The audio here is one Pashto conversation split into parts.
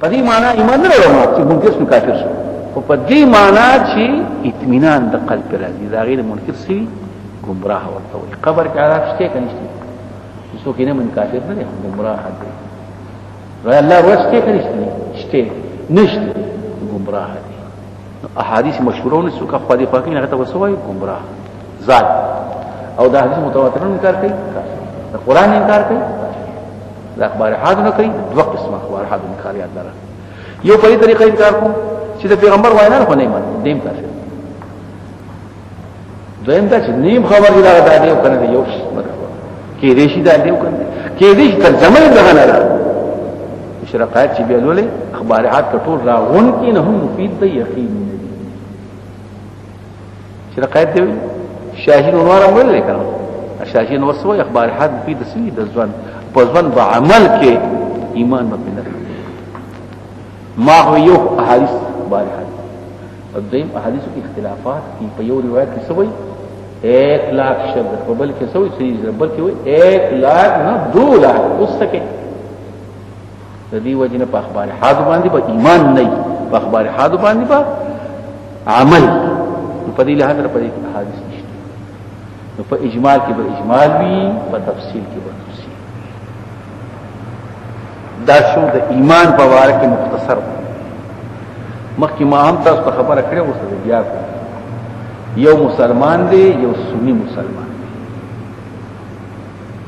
په دې معنا ایمان نه لرم چې منکر شو کافر شو او په دې معنا چې اطمینان د قلب راځي دا غیر منکر شي گمراه ورته وي قبر کې عذاب شته کني شته څوک نه من کافر نه دی گمراه دی وای الله ورسته کني شته نشته گمراه دی احادیث مشهورونه څوک خو دې پاکي نه ته وسوي گمراه ذات او دا حدیث متواتر انکار کوي دا قران انکار کوي دا اخبار حاد نه کوي دوه قسم اخبار حاد انکار یاد لره یو په دې طریقې انکار کوم چې د پیغمبر وینا نه نه مانه دیم کافر دویم دا چې نیم خبر دی دا دی کنه دی یو کې دې شي دا دی کنه کې دې ترجمه نه غنره شرقات چې بیا لولې اخبارات کټول راغون کې نه هم مفید دی یقین دی شرقات دی شاهین ونوار ویل لیکل شاهین وسوي اخبارات مفید سوي د ځوان په ځوان په عمل کې ایمان مبني ما هو یو احادیث اخبارات او دیم احادیث کې اختلافات کی په یو روایت کې سوي 1,00,000 شبد په بل کې سوي چې بل کې وي 1,00,000 نه 2,00,000 اوس تکي د دې وجنه په اخبار حاد باندې په ایمان نه په اخبار حاد باندې په عمل په دې له حاضر په دې احادیث نشته نو په اجمال کې به اجمال وي په تفصیل کې به تفصیل دا شو د ایمان په واره کې مختصر مخکې ما هم تاسو ته خبره کړې اوس بیا یو مسلمان دی یو سنی مسلمان دی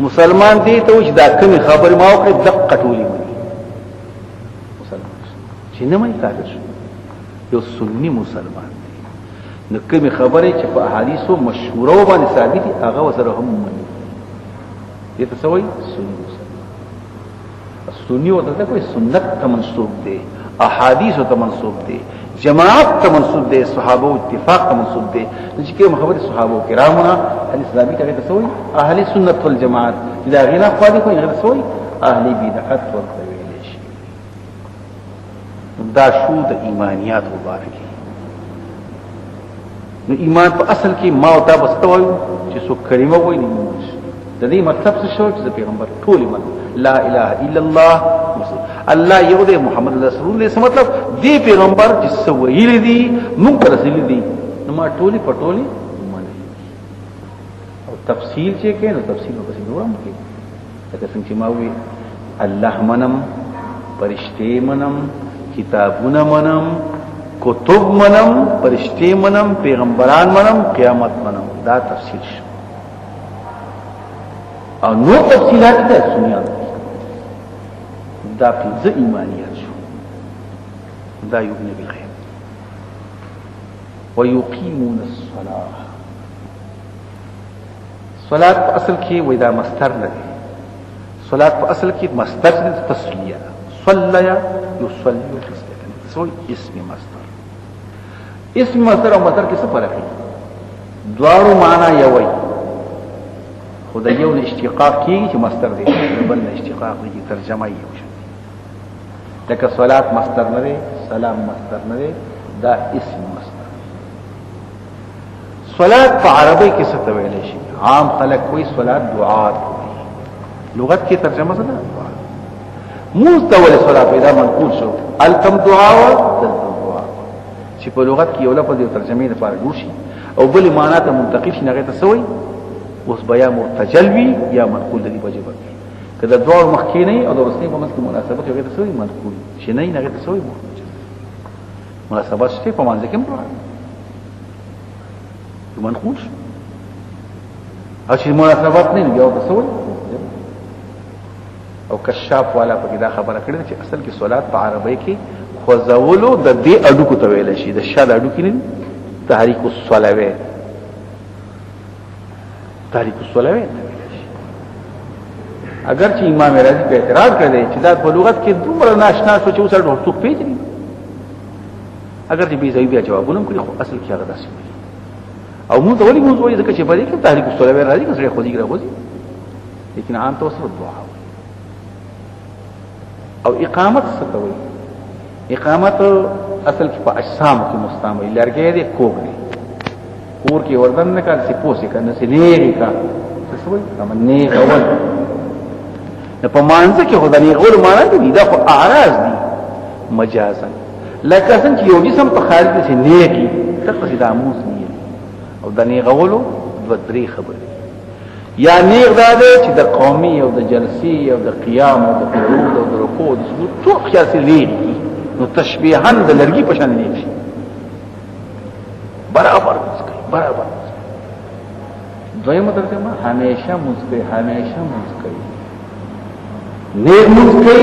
مسلمان دی ته چې دا کوم خبر ما وکړه دقه ټولې مني مسلمان چې نه مې کافر شو یو سنی مسلمان دی نو کوم خبره چې په احادیثو مشهوره باندې ثابت دي هغه وسره هم مني دې ته سوي سنی مسلمان سنی او ته کوئی سنت ته منسوب دی احادیث ته منسوب دی جماعت ته منسوب دي صحابه اتفاق ته منسوب دي چې کوم خبره صحابه کرامونه الاسلامي ته تسوي اهل سنت والجماعت اذا غنا قاضي کوي غیر تسوي اهل بدعت والقویل شي دا شو د ایمانیات مبارکي نو ایمان په اصل کې ما او تا بستوي چې څو کلمه وایي نه د دې مطلب څه شو چې پیغمبر ټول ایمان لا اله الا الله الله یو دی محمد رسول الله څه مطلب دی پیغمبر چې سویل دي موږ رسول دي نو ما ټولي پټولي مانه او تفصیل چې کې نو تفصیل په څه ډول کې لکه څنګه چې ما وی الله منم فرشتي منم کتابونه منم کتب منم فرشتي منم پیغمبران منم قیامت منم دا تفصیل شو او نو تفصیلات ده سنیات دا پنځه ایمانیات شو دا یؤمن بالغیب ويقيمون الصلاه صلات په اصل کې وې دا مصدر نه دی صلات په اصل کې مصدر تسلیه صلى يصلي تسلیه سوی اسم مصدر اسم مصدر او مصدر کې څه فرق دی دوارو معنا یوي خدای یو اشتقاق کیږي چې مصدر دی بل اشتقاق دی ترجمه یې وشي لکه صلات مصدر نه دی سلام مصدر نه دی دا اسم مصدر صلات په عربی کې څه ویل شي عام خلک کوئی صلات دعات لغت کې ترجمه څه ده مستول صلات پیدا منقول شو التم دعا او تلتم دعا چې په لغت کې یو لفظ یو ترجمه لپاره جوړ شي او بل معنا ته منتقل شي نه ته سوی اوس بیا مرتجلوي یا منقول دی په جواب کله دوه مخکینه او د ورسنی په مسله مناسبت یو ته سوی منقول شي نه نه ته سوی مناسبت شته په منځ کې منقول او چې مناسبت نه یو ته سوی او کشاف والا په دا خبره کړې چې اصل کې صلات په عربی کې خوځولو د دې اډو کو ته ویل شي د شاد اډو کې نه تحریک الصلوات تحریک الصلوات اگر چې امام رازی په اعتراض کړی چې دا په لغت کې دومره ناشنا شو چې اوسه ډوټو پیژني اگر چې به ځای بیا جوابونه کړی خو اصل کې هغه داسې او موږ ولې موږ وایو ځکه چې په دې کې تحریک الصلوات راځي چې خو دې راغوځي لیکن عام توسط دعا او اقامت څه کوي اقامت اصل کې په اجسام کې مستعمل لرګي دي کوګ دي کور کې وردن نه کار سپوسې کنه سې نیری کا څه وایي هم نه اول په مانځ کې خدای غول معنا دي دا خو اعراض دي مجازا لکه څنګه یو جسم په خارج کې نیکی تقصد داموس نه او د نیغولو د درې خبرې یا نیغ دا دی چې د قومي او د جلسي او د قیام او د قعود او د رکوع د سجود ټول خاصه لیږي نو تشبیها د لرګي په شان نیږي برابر مسکي برابر دویمه ترجمه همیشه مسکي همیشه مسکي نیغ مسکي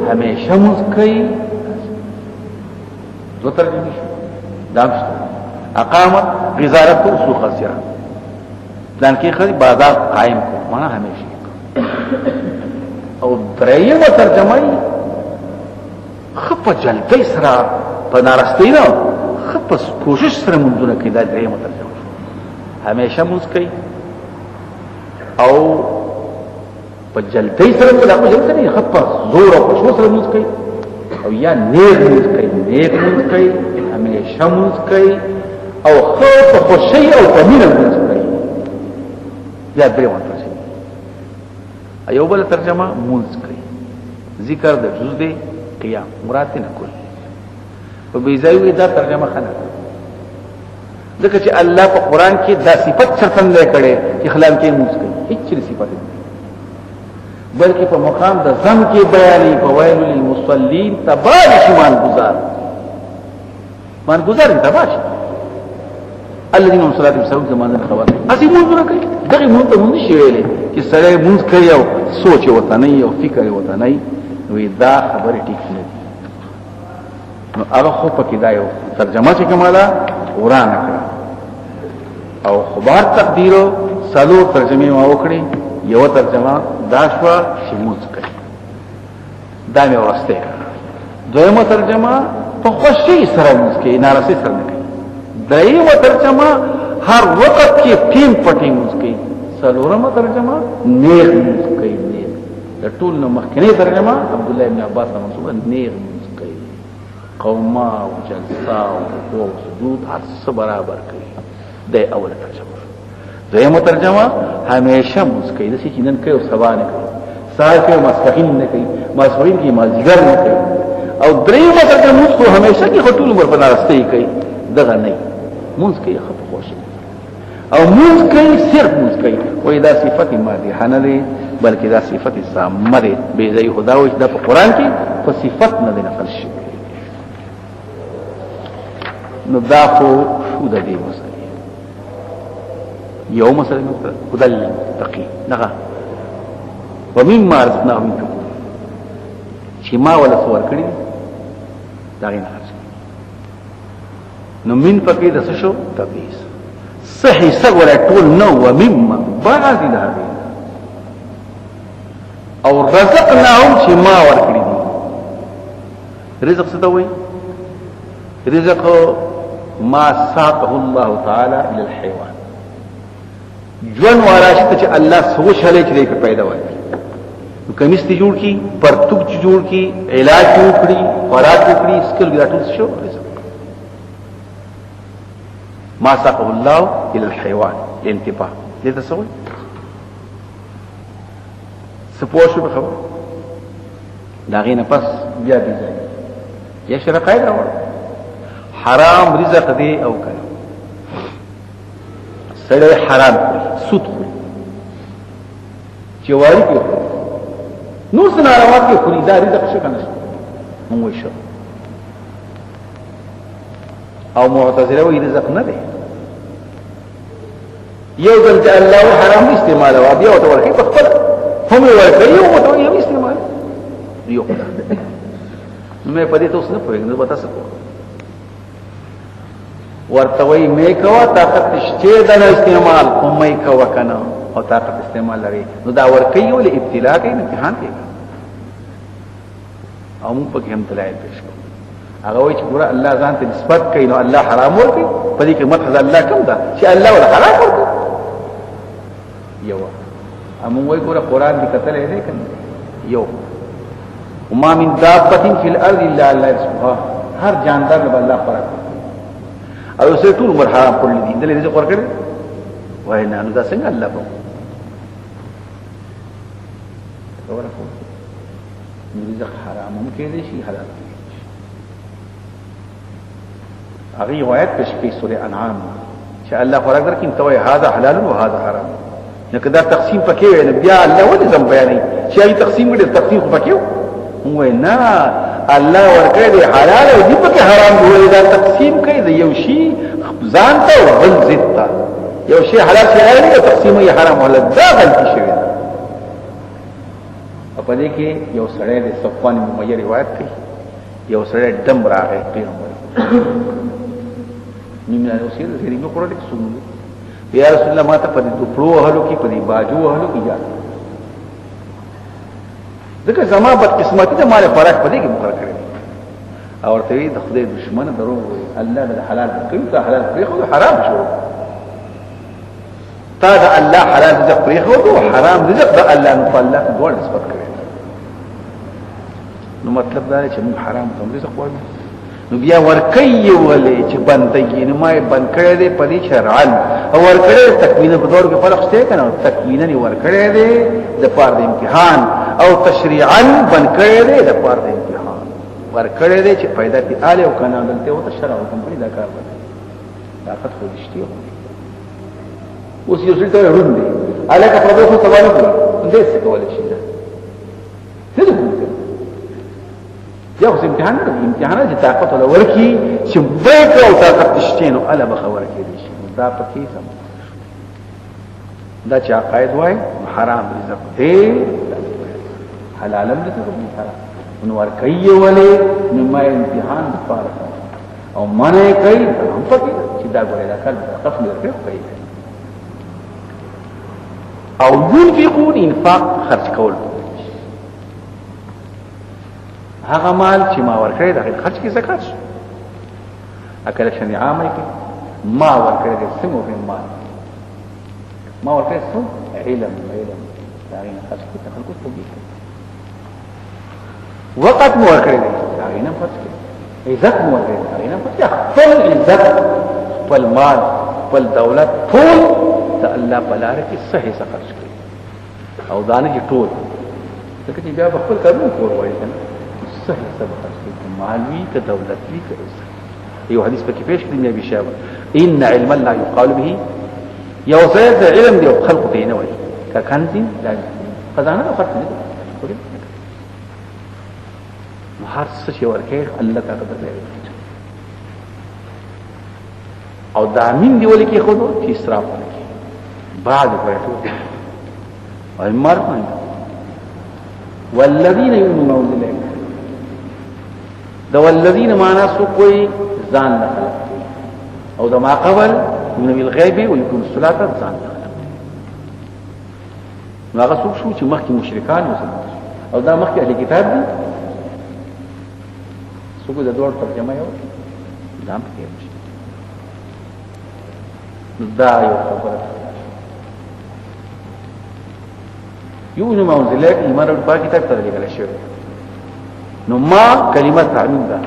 همیشه مسکي دو ترجمه شو دامشت اقامت غزارت سو خسرہ پلان کې خري بازار قائم کو معنا همیشه او درېمه ترجمه خپ جلدی سره په نارستی نه خپ کوشش سره مونږونه کې دا درېمه ترجمه همیشه مسکي او په جلدی سره په دغه جلدی نه خپ زور او کوشش سره مسکي او یا نیک مسکي نیک مسکي همیشه مسکي او خوف خوشي او تمنه مسکي یا درېمه ترجمه ایو بل ترجمه مسکي ذکر د جز دی قیام مراد نه کول په بیزایو دا ترجمه خنه ځکه چې الله په قران کې دا صفت څرګنده کړي چې خلال کې مسکي هیڅ صفت نه بلکې په مقام د زم کې بیانې په ویل للمصلين تبال شمان گزار مان گزار تباش الذين هم صلاه بسبب زمانه خبر اسی مونږ راکې دغه مونږ ته مونږ شي ویلې چې سره مونږ کوي او سوچ وته نه او فکر وته نه وي دا خبره ټیک نه دي نو هغه خو پکې دا یو ترجمه چې کومه ورانه کړ او خبر تقدیرو سلو ترجمه ما وکړي یو ترجمه دا شو چې مونږ کوي دا مې ورسته دویمه ترجمه په خوشي سره مونږ کوي نارسي سره نه کوي درېمه ترجمه هر وخت کې ټیم پټي مونږ کوي څلورمه ترجمه نیغ مونږ کوي نیغ د ټول نو مخکنی ترجمه عبد الله ابن عباس منصوب نیغ مونږ کوي قوما او جلسا او سجود هر څه برابر کوي د اوله ترجمه دویمه ترجمه همیشه مونږ کوي د چې نن کوي او سبا نه کوي سار کې مسخین نه کوي مسخین کې مازیګر نه کوي او درېمه ترجمه مونږ همیشه کې خطول عمر په نارسته کوي دغه نه مونږ کوي خپ خوشي او مونږ کوي صرف مونږ کوي وای دا صفت مادحه نه دی بلکې دا صفت سامه دی به ځای خدا او د قرآن کې په صفت نه نقل شي نو دا خو شو د دې مسله یو مسله نو خدای تقي نه ومما رزقناهم ينفقون چې ما ولا څور کړی دا نه نو من فقې د څه شو تبعیض صحیح سره ټول نو ومما بعد ده او رزقناهم چې ما ورکړي دي رزق څه ته وایي رزق ما ساقه الله تعالی الى الحيوان جون وراشته چې الله سوچ هلې چې دې پیدا وایي نو کمیس ته جوړ کی پرتوک جوړ کی علاج جوړ کړی خوراک کړی اسکل ګټل شو رزق ما ساقه الله الى الحيوان الانتباه لذا سوي سپوشو بخبر داغینا پس بیا بیزای یا شرقای راوڑ حرام رزق دی او کنه سړی حرام کوي سود کوي چواری کوي نو سناروات کې خوري دا رزق څه کنه موږ شو او معتزله وی رزق نه دی یو ځل چې الله حرام استعمال او بیا ورته ورکړي په خپل هم ورکړي او ورته یې استعمال یو مې په دې تاسو نه پوهیږم نو تاسو کو ورته وی مې کوا طاقت شته د استعمال هم مې کوا کنه او طاقت استعمال لري نو دا ورکړي ول ابتلا کوي امتحان کوي او موږ په کې هم دلایل پېښ کوو هغه وایي چې ګوره الله ځان ته نسبت کوي نو الله حرام ورکړي په دې کې مدح الله کوم ده چې الله ولا حرام ورکړي یو امون وای ګوره قران دې کتل دی کنه یو وما من دابه في الارض الا الله سبحانه هر جاندار له الله فرق او سه ټول عمر حرام کړل دي دلته رزق ورکړي وای نه نو دا څنګه الله په ورکو رزق حرام هم کې دي شي حلال هغه روایت پیش کوي سورہ انعام چې الله خوراک درکې توي هاذا حلال او هاذا حرام نو کدا تقسیم پکې وي نو بیا الله ولې زم بیانې چې ای تقسیم دې تقسیم پکې هو نه الله ورکړي دي حلال او دې پکې حرام دی دا تقسیم کوي د یو شی ځان ته او بل ضد ته یو شی حلال شي نه تقسیم یې حرام ولا دا غلطي شوی په دې کې یو سړی د صفوان امیہ روایت کوي یو سړی دم راغی پیغمبر نیمه اوسې د دې په قرآن کې سنت یا رسول الله ماته په دې پلو هلو کې په دې باجو هلو کې یا ځکه زما بد قسمتي ته مال فرق په دې کې مقرر کړی او ورته د خدای دشمن درو وي الله د حلال کوي ته حلال پرې خو حرام شو تا دا الله حلال رزق پرې خو حرام رزق د الله نو الله دوه نسبت کړی نو مطلب دا چې موږ حرام ته رزق وایو نو بیا ورکي ولې چې بندګي نه مای بند کړی دی په دې شرعن او ورکړی تکوینه په دور کې فرق شته کنه تکوینه نه ورکړی دی د پاره د امتحان او تشریعا بند کړی دی د پاره د امتحان ورکړی دی چې پیدا دي آله او کنه دلته او شرع او کمپنی دا کار وکړي طاقت خو دشتي اوس یو څه ته وروندي الکه په دغه سوال وکړه دې څه کولای شي یا اوس امتحان نه امتحان چې طاقت ولا ورکی چې بیت او طاقت تشتینو الا بخور کې دي دا پکې سم دا چې عقاید وای حرام رزق دی حلال رزق دی حرام نو ورکی ولې نو ما امتحان فارغ او منه کوي هم پکې چې دا ګورې دا کله خپل ورکړي کوي او ينفقون انفاق خرج کول هغه مال چې ما ورکړی دا خرج کی زکات شو اکل شنی عامه کې ما ورکړی د سمو په مال ما ورکړی څو علم دا نه خرج کی خلکو ته دي وقت مو ورکړی دا نه خرج کی عزت مو ورکړی دا نه خرج خپل عزت خپل مال خپل دولت ټول ته الله په لار کې صحیح خرج کړي او دانه کې ټول ځکه چې بیا خپل کارونه کول وایي صحیح سبق مالوی که دولتی که عزت یو حدیث پکې پیش کړی نبی شابه ان علم لا يقال به یو زید علم دی خلق ته نه وایي که کنزین لا خزانه خرج نه هر څه چې ورکه الله تعالی بدلوي او دامین دی ولې کې خود چې اسراف وکړي بعد وایو او مرګ والذین یؤمنون بالله دا والذین معنا سو کوئی ځان نه خلق او دا ما قبل من الغیب ويكون الصلاه ځان نو هغه څوک شو چې مخکې مشرکان او دا مخکې اهل کتاب دي څوک دا دوه ترجمه یو دا مخکې دا یو خبره یو نو موزله ایمان او پاک کتاب ته لګل شوی نو ما کلمه تعمیم ده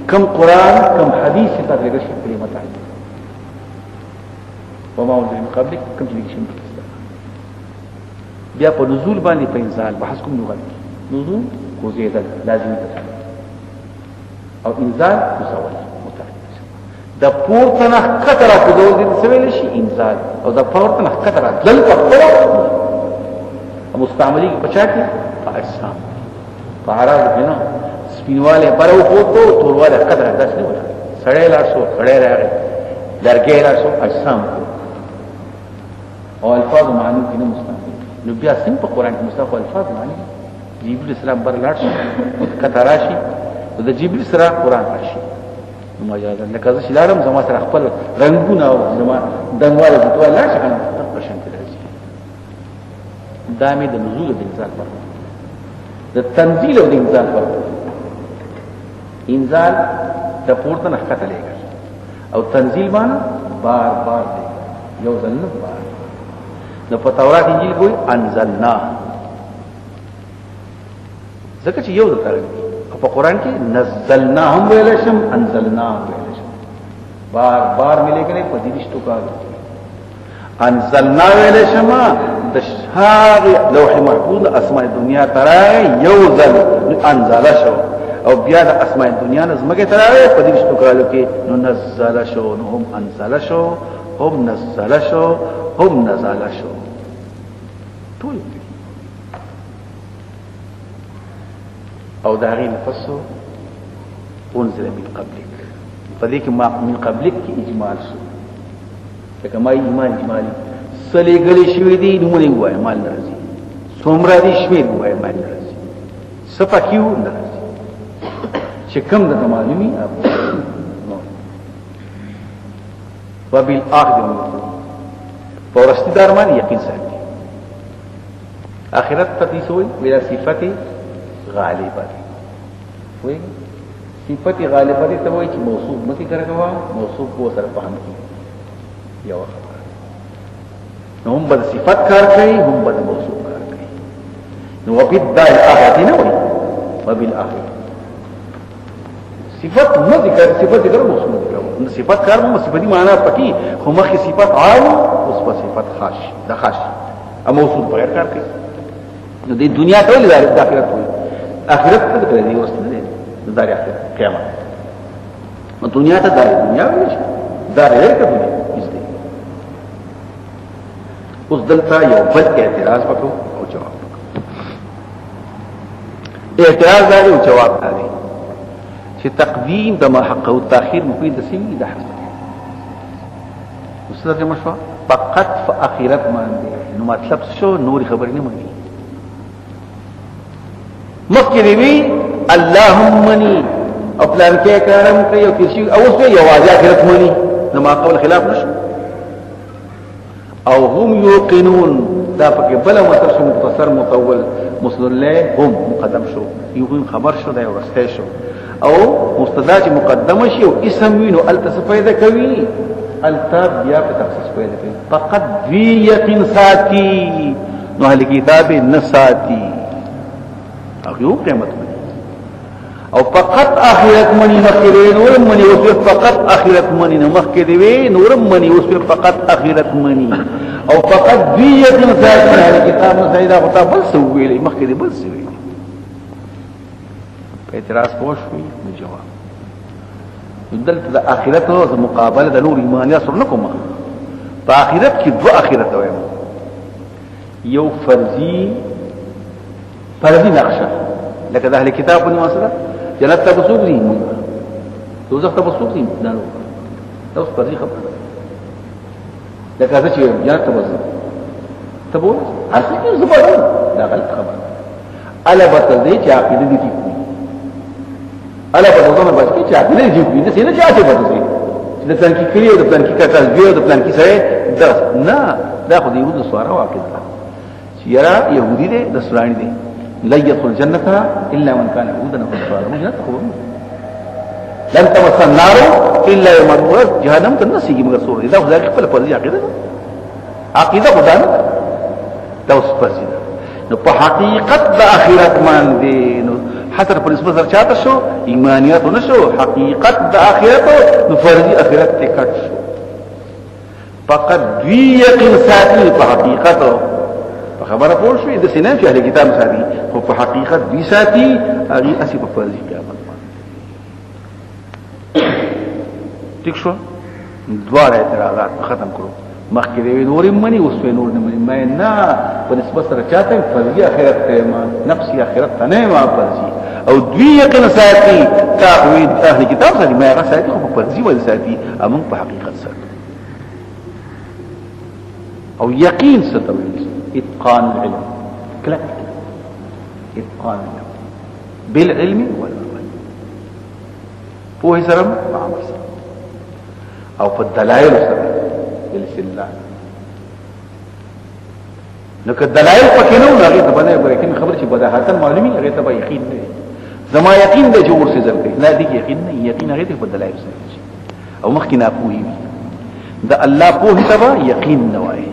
کم قرآن کم حدیث ته لګل شوی کلمه تعمیم وما انزل من قبلك کم چې لګل شوی بیا په نزول باندې په انزال بحث کوم لغت نزول کو زیاده لازمي ده او انزال مساوات د پورته نه خطر په دول دي سویل شي انزال او د پورته نه خطر دل په مستعملی بچا کی اجسام فعراض بنا سپینواله برو پوتو تورواله قدر داس نه ولا سړی لا شو خړې راغی درګې لا شو اجسام او الفاظ معنی کې مستعمل نو بیا سم په قران کې مستعمل الفاظ معنی جبريل السلام بر لاړ شو کتراشي د جبريل سره قران راشي مجازا لکه چې لارم زما سره خپل رنگونه او زما دنګواله د توه لا شي کنه پرشن کې راځي دامه د نزول د انزال پر د تنزيل او د انزال پر انزال د پورته نه کته لګا او تنزيل باندې بار بار دی یو ځل نه بار د په تورات انجیل کوئی انزلنا ځکه چې یو د ترغیب په قران کې نزلنا هم ویل شم انزلنا ویل شم بار بار ملي کنه په دې رښتو کار انزلنا ویل شم د شهر لوح محفوظ اسماء دنیا ترای یوزل انزل شو او بیا د اسماء دنیا نظمګه تراوي په دې شتو کالو کې نو نزل شو نو هم انزل شو هم نزل شو هم نزل شو ټول او داغي نفسه انزل من قبلك فذيك ما من قبلك اجمال شو کما ایمان اجمالی سلی گلی شوی دی نمونی گوائی مال نرزی سومرا دی شوی گوائی مال نرزی سپا کیو نرزی چکم دا معلومی وبالآخر منطور فورستی دارمان یقین ساتي آخرت پتی سوئی بلا صفت غالبہ دی صفت غالبہ دی تبوئی چی موصوب متی کرگوا موصوب کو سر فهم کی یو خبر نو هم بد صفت کار کوي هم بد موصوف کار کوي نو وبالدار الاخرت نه وي وبالاخر صفت نو ذکر صفت ذکر موصوف نو صفت کار مو صفتی معنا پکې خو مخکې صفت عام اوس په صفت خاص د خاص ا موصوف بغیر کار کوي نو د دنیا ټول د آخرت وي آخرت ته د دې ورسته نه د دار آخرت قیامت نو دنیا ته دنیا وي دار آخرت وي اوس دلته یو بل اعتراض وکړو او جواب وکړو اعتراض دا او جواب دا دی چې تقدیم د ما حق او تاخير مفید د سیمې د حق مستدر مشوا فقط فاخرت باندې نو مطلب شو نور خبرې نه مانی مخکې دی اللهم مني او پلان کې کارم کوي او کسی او اوس یو واجب اخرت مني نو ما قول خلاف نشو او هم يوقنون دا پکې بل مطلب شو مختصر مطول مسلم له هم مقدم شو یو خبر شو دا ورسته شو او مستدا چې مقدمه شي او اسم وینو التصفیده کوي التاب بیا په تخصیص پیدا کوي فقط وی یقین ساتي نو اهل کتاب نساتی او یو قیامت او فقط اخرت منی مخکې نور منی اوس فقط اخرت منی نو مخکې دی نور منی اوس فقط اخرت منی او فقط دی یقین ساتي اهل کتاب نساتی دا خطا بل څه ویلې مخکې دی بل څه ویلې اعتراض پوښوي نو جواب دلته د اخرت او مقابله د نور ایمانیا سره نکوم په اخرت کې دو اخرت وایم یو فرضی نقشه لکه د اهل کتاب په مسله جنت ته بسوق دي دوزخ ته بسوق دي دا نو دا اوس فرضی خبره لکه چې جنت ته بسوق ته وو اصل کې زبر دا غلط خبره الا بت دې چې عقیده دي الا په دغه باندې چې عقیده دي دې څنګه چې اته بده دي چې د پلان کې کړی د پلان کې کاکل دی د پلان کې سره دا نه دا خو دې یو سواره واقع ده چې یرا يهودي دې د سرانی دي لا يدخل الجنه الا من كان يهودا او نصارى جنت خو لن تمس النار الا يوم القيامه جهنم تنسيږي مگر سور دا خدای خپل فرضي عقیده خدای نه دا اوس فرضي نو په حقیقت د اخرت باندې نو حسر پر نسبت سره چاته شو ایمانیات نشو حقیقت د اخرت نو فرضي اخرت ته کټ شو فقط دوی یقین ساتي په حقیقت په خبره پوه شو د سینې چې اهل کتاب ساتي خو په حقیقت دوی ساتي هغه اسی په فرضي قیامت ٹھیک شو دوار اعتراضات ختم کړو مخکې دی نور منی اوس په نور نه منی نه په نسبت سره چاته فرضي اخرت ته ما نفسي اخرت ته نه ما فرضي او دوی یقین ساتي تعوید اهل کتاب ساتي ما هغه ساتي خو په فرضي ول ساتي امون په حقیقت ساتي او یقین ستوي اتقان العلم كلا اتقان العلم بالعلم والعمل پوهه سره عمل سره او په دلایل سره بالاستدلال نو که دلایل پکې نه ولري ته باندې ورکه خبر چې بداهتا معلومي هغه ته به یقین نه زما یقین د جوړ څه ځکه نه دي یقین نه یقین هغه ته په دلایل سره او مخکې نه پوهی دا الله پوهه تبا یقین نه وایي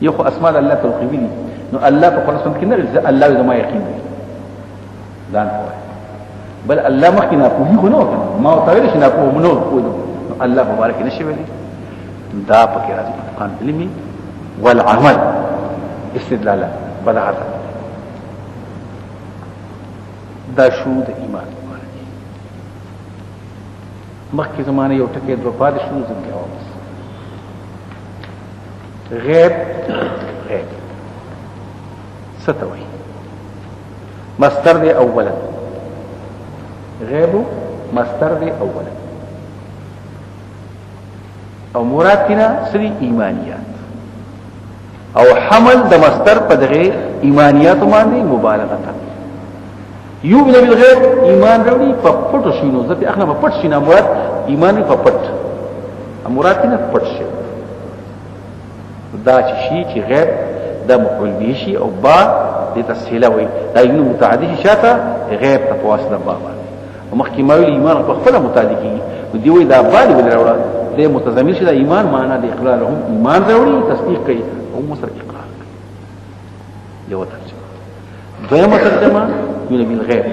یو خو اسماء الله توقیفی دي نو الله په خلاص کې نه الله زما یقین دی ځان پوهه بل الله مخکې نه پوهی خو نو ما تعالی شي نه پوهه نو الله مبارک نشي ویلي دا پکې راځي قان علمي والعمل استدلالا بداعت دا شو د ایمان مخکې زمانه یو ټکی دوه پاتې شو ځکه واپس غیب ستوي مصدر دی اولا غیب مصدر دی اولا او مراد کنا سری ایمانیات او حمل د مصدر په دغه ایمانیات باندې مبالغه ده یؤمن بالغیب ایمان وروړي په پټو شینو ځکه اخنا په پټ شینه مراد ایمان په پټ مراد کنا پټ شي دا چې غیب دا مفعول به شي او با د تسهیل وي دا یو متعدی شاته غیب په واسطه با باندې مخکې مایل ایمان په خپل متعدی دی وی دا باندې ولرا د متضمن شي د ایمان معنا د اقرار هم ایمان وروړي تصدیق کوي او مسر اقرار یو ترجمه دویمه ترجمه یو بالغیب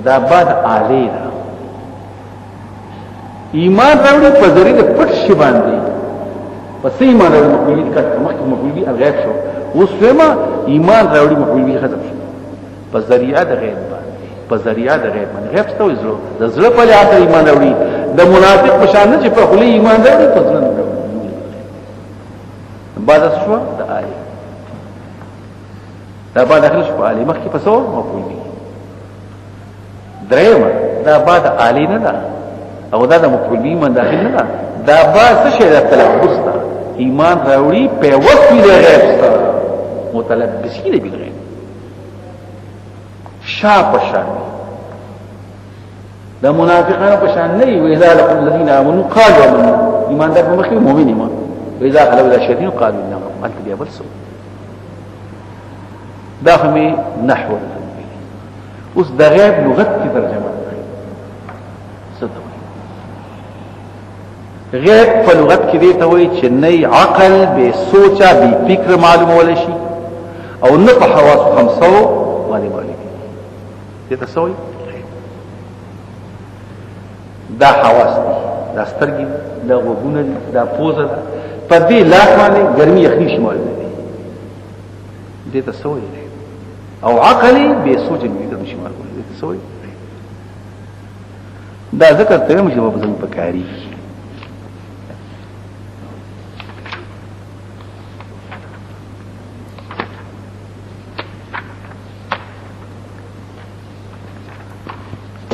دا بعد عالی دا ایمان وروړي په ذریعہ د پټ شي باندې پس ایمان وروړي مقبولی کټ مخکې مقبولی الغیب شو وسما ایمان راوړي مقبولی ختم شو په ذریعہ د غیب باندې په ذریعہ د غیب باندې غیب ستو زړه د زړه په لحاظ ایمان راوړي د منافق په شان چې په خلی ایمان راوړي په ځنه راوړي بعد شو د آلی دا بعد اخر شو آلی مخکې پسو مقبولی درېما دا بعد آلی نه ده او دا د مقبولی من داخل نه ده دا بعد څه شي د تلبس ده ایمان راوړي په وخت د غیب سره متلبسین بالغیب شاب شان دا منافقان په شان نه وي اذا لقوا الذين امنوا قالوا آمنا ایمان در په مخکې مؤمن ایمان واذا خلوا الى الشياطين قالوا اننا انت بیا بل سو دا فهمي نحو اوس د غیب لغت کی ترجمه غیب په لغت کې دی ته وایي چې نه عقل به سوچا به فکر معلومول شي او نه په حواس خمسو باندې معلومي دي تسوي دا حواس دي دا سترګې دا وګونه دا پوزه په دې لاس باندې ګرمي یخني شمال دي تسوي او عقلي به سوچ دې شمال دي تسوي دا ذکر ته مې جواب زمو پکاري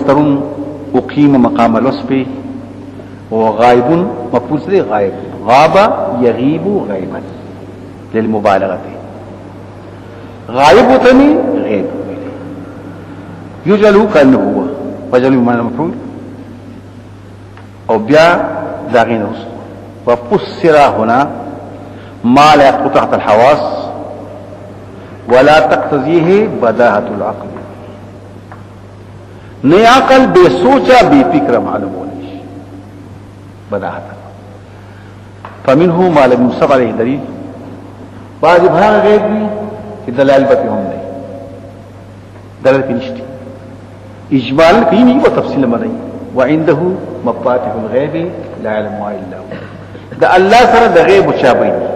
ترون اقيم مقام الوصف وغائب مفعول له غائب غاب يغيب غيبا للمبالغه غائب تني غيب يجعل كانه هو وجل بمعنى مفعول او بیا داغين وفسر هنا ما لا يقطع الحواس ولا تقتضيه بداهه العقل نه عقل به سوچا به فکر معلوم ولش بداهت فمنه ما لم يصب عليه دليل بعض بها غیب دي چې دلایل به هم نه دلایل نشته اجمالا کینی او تفصیل مری وعنده مفاتيح الغيب لا يعلمها الا هو ده الله سره د غیب مشابه دي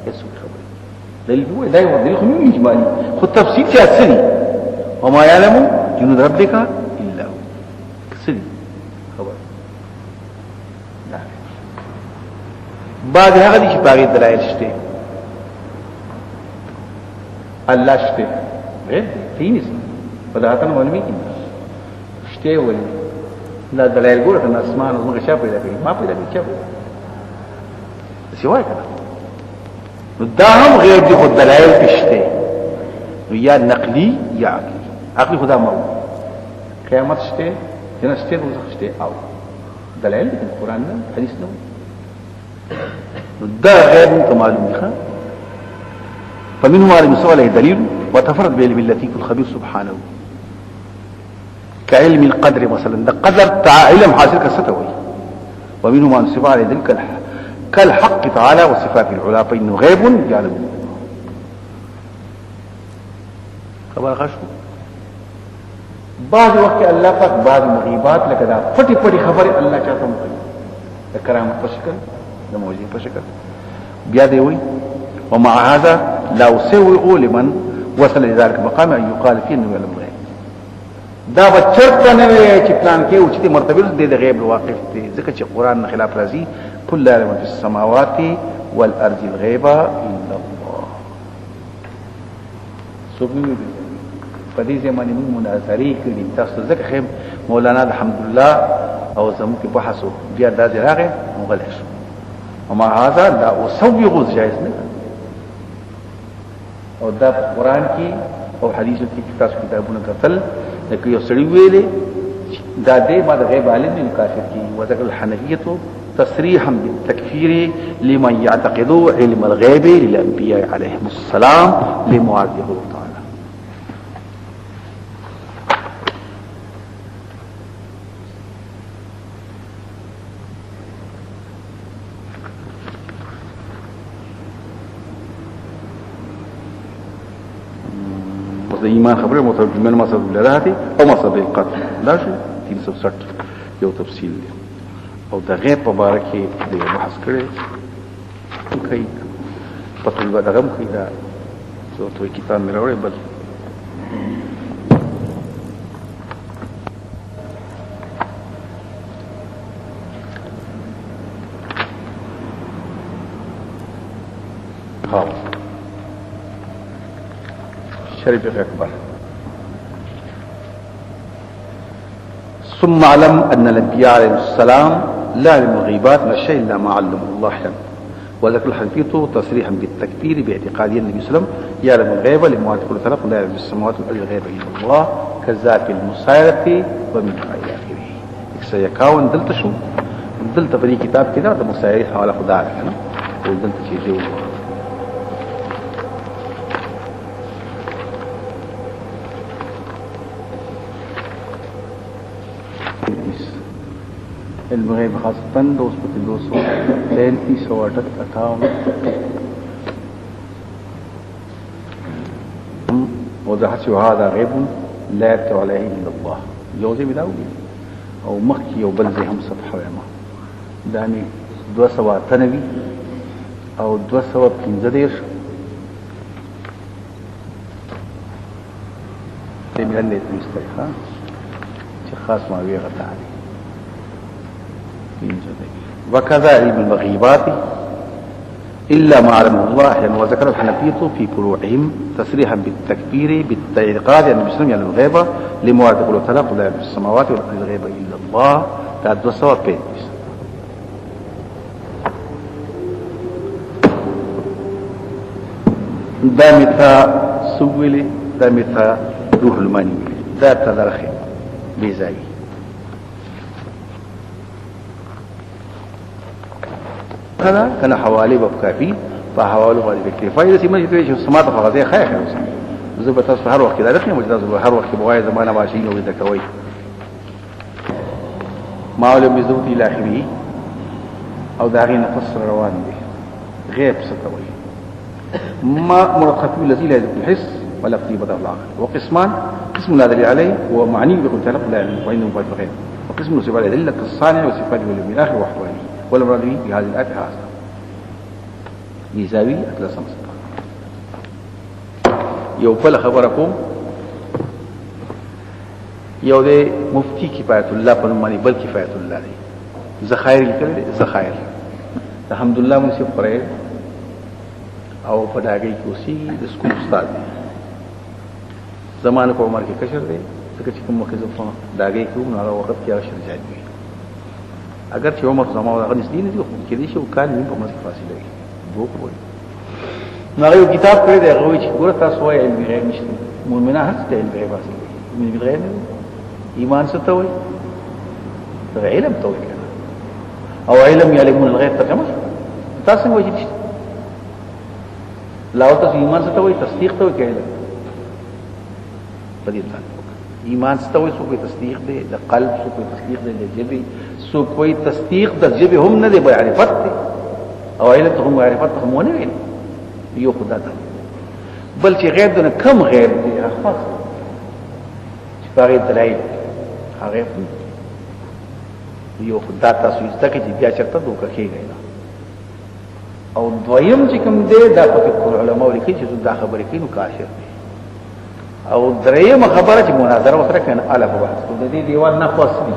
هیڅ خبر دلیل هو لا يوضح خو اجمالي خو تفصیل چې اصلي وما يعلم جنود ربك الا هو اصلي خبر لا بعد هغه دي چې باغی دلایل شته الله شته غیر تینس پداتن معلومی کی شته ولي دا دلایل ګوره د اسمان او موږ شا پیدا کړی ما پیدا کړی چا سیوای کنه نو دا هم غیر دي خود دلایل پشته نو یا نقلی یا عقلی عقلی خدا مو قیامت شته جنت شته روز شته او دلایل د قران نه حدیث نه نو دا غیر معلوم دي فمنه ما لم يصل له دليل وتفرد بعلم اللطيف الخبير سبحانه كعلم القدر مثلا ده قدر علم حاصل كستوي ومنه ما نصب عليه ذلك كالحق تعالى وصفات العلا فإنه غيب يعلم خبر خشو بعض وقت الله پاک بعض مغیبات لکه دا پټي پټي خبر الله چاته کوي د کرامت په شکل د موجي په شکل بیا دی وي ومع هذا لا يسوغ لمن وصل لذلك المقام ان يقال فيه انه يعلم الغيب دا بچرته نه وي چې پلان کې اوچتي مرتبه دې د غیب واقف دي ځکه چې قران نه خلاف راځي قل لا يعلم في السماوات والارض الغيب الا الله. سبحان په دې زمانه موږ مناظرې کړي تاسو ځکه خیم مولانا الحمدلله او زموږ په بحث بیا د راغه مغلش وما هذا لا اسوغ جائز نه او دا قران کې او حدیثو کې تاسو کتابونه کتل لکه یو سړی ویلې دا دې ما د غیب عالم نه کافر کی وذکر الحنفیه تصریحا بالتکفیر لمن يعتقد علم الغیب للانبیاء علیهم السلام لمعاذه تعالی. د ایمان خبره مترجمه مصدر الهاتی او مصدر القتل دا شو 360 یو تفصیل دی او د غیب په اړه کې د بحث کړي کوي په ټول دغه کوي دا څو ته کتاب مې راوړی بل ها شريف أكبر. ثم علم أن الأنبياء عليهم السلام لا يعلم الغيبات من الشيء إلا ما علمه الله حيا وذكر الحنفية تصريحا بالتكفير باعتقاد النبي صلى الله عليه وسلم يعلم الغيب لمعاد كل ثلاث لا يعلم السماوات والأرض الغيب إلا الله كذات المسايرة ومنها إلى آخره. سيكاون دلت شو دلت بري كتاب كده ده مسايرة حوالي خدا كده ودلت شيء الغیب خاصتاً 233 وضحت هذا غيب لا يرتب عليه الا الله يوزي بداوي او مخي او بلزي هم سطح وما داني 293 او 215 من اللي تستيخا خاص ما بيه غتاني وكذا علم المغيبات إلا ما علمه الله يعني وذكر الحنفية في فروعهم تصريحا بالتكبير بالاعتقاد أن النبي صلى الله عليه وسلم يعلم الغيب لموارد قوله تعالى قل لا يعلم في السماوات والأرض الغيب إلا الله تعدوا سوا بينس دامتا سويلي دامتا روح الماني ذات تدرخي بيزاي كان حوالي باب كافي فحوالي غالي بكتير فايدة سيما جدوية شو سماعة فغازية خير زبط تصفى هر وقت كده دخل مجدد هر وقت بغاية زمانة باشين وإذا كوي ما علم بزوت إلى آخره أو داغين قصر روان به غيب ستوي ما مرقبه الذي لا يدرك الحس ولا قريبة العقل وقسمان قسم لا دليل عليه ومعني بقول تلق لا علم وإنه مفاد الغيب وقسم صفات الأدلة الصانع وصفات واليوم الآخر وحواني والمراد به في هذه الآية هذا يساوي أثلاث مصدر يو بل خبركم يو دي مفتي كفاية الله فنماني بل كفاية الله دي زخائر الكلمة زخائر الحمد لله من سيب قرأي او پداگئی کوسی دسکول استاد دی زمانه په عمر کې کشر دی ځکه چې کوم وخت زفا داګي کوم هغه وخت کې هغه شرجات وي اگر چې عمر زمانه هغه نسدي نه دی خو کې دي شو کال نه په مسافه فاصله وي دوه کوي نو هغه کتاب کړی دی هغه چې ګوره تاسو وايي علم غیب نشته مؤمنه هڅه علم غیب حاصل کوي علم غیب ایمان څه ته وایي دا علم ته وایي او علم يعلمون الغيب ترجمه تاسو وایي لا تاسو ایمان څه ته وایي تصدیق ته وایي علم بدیل ایمان څه ته وایي سو کوئی تصدیق دی د قلب سو کوئی تصدیق دی د جبه سو کوئی تصدیق د جبه هم نه دی معرفت دی او علم ته هم معرفت هم نه وي یو خدا ته بل چې غیب دنه کم غیب دی خاص چې هغه دلایل هغه یو خدا تاسو ځکه چې بیا چرته دوکه کېږي او دویم چې کوم دی دا په علماء لیکي چې دا خبرې کوي نو کافر دی او درېمه خبره چې مناظره وسره کنه اله په بحث د دې دیوال نه خاص دي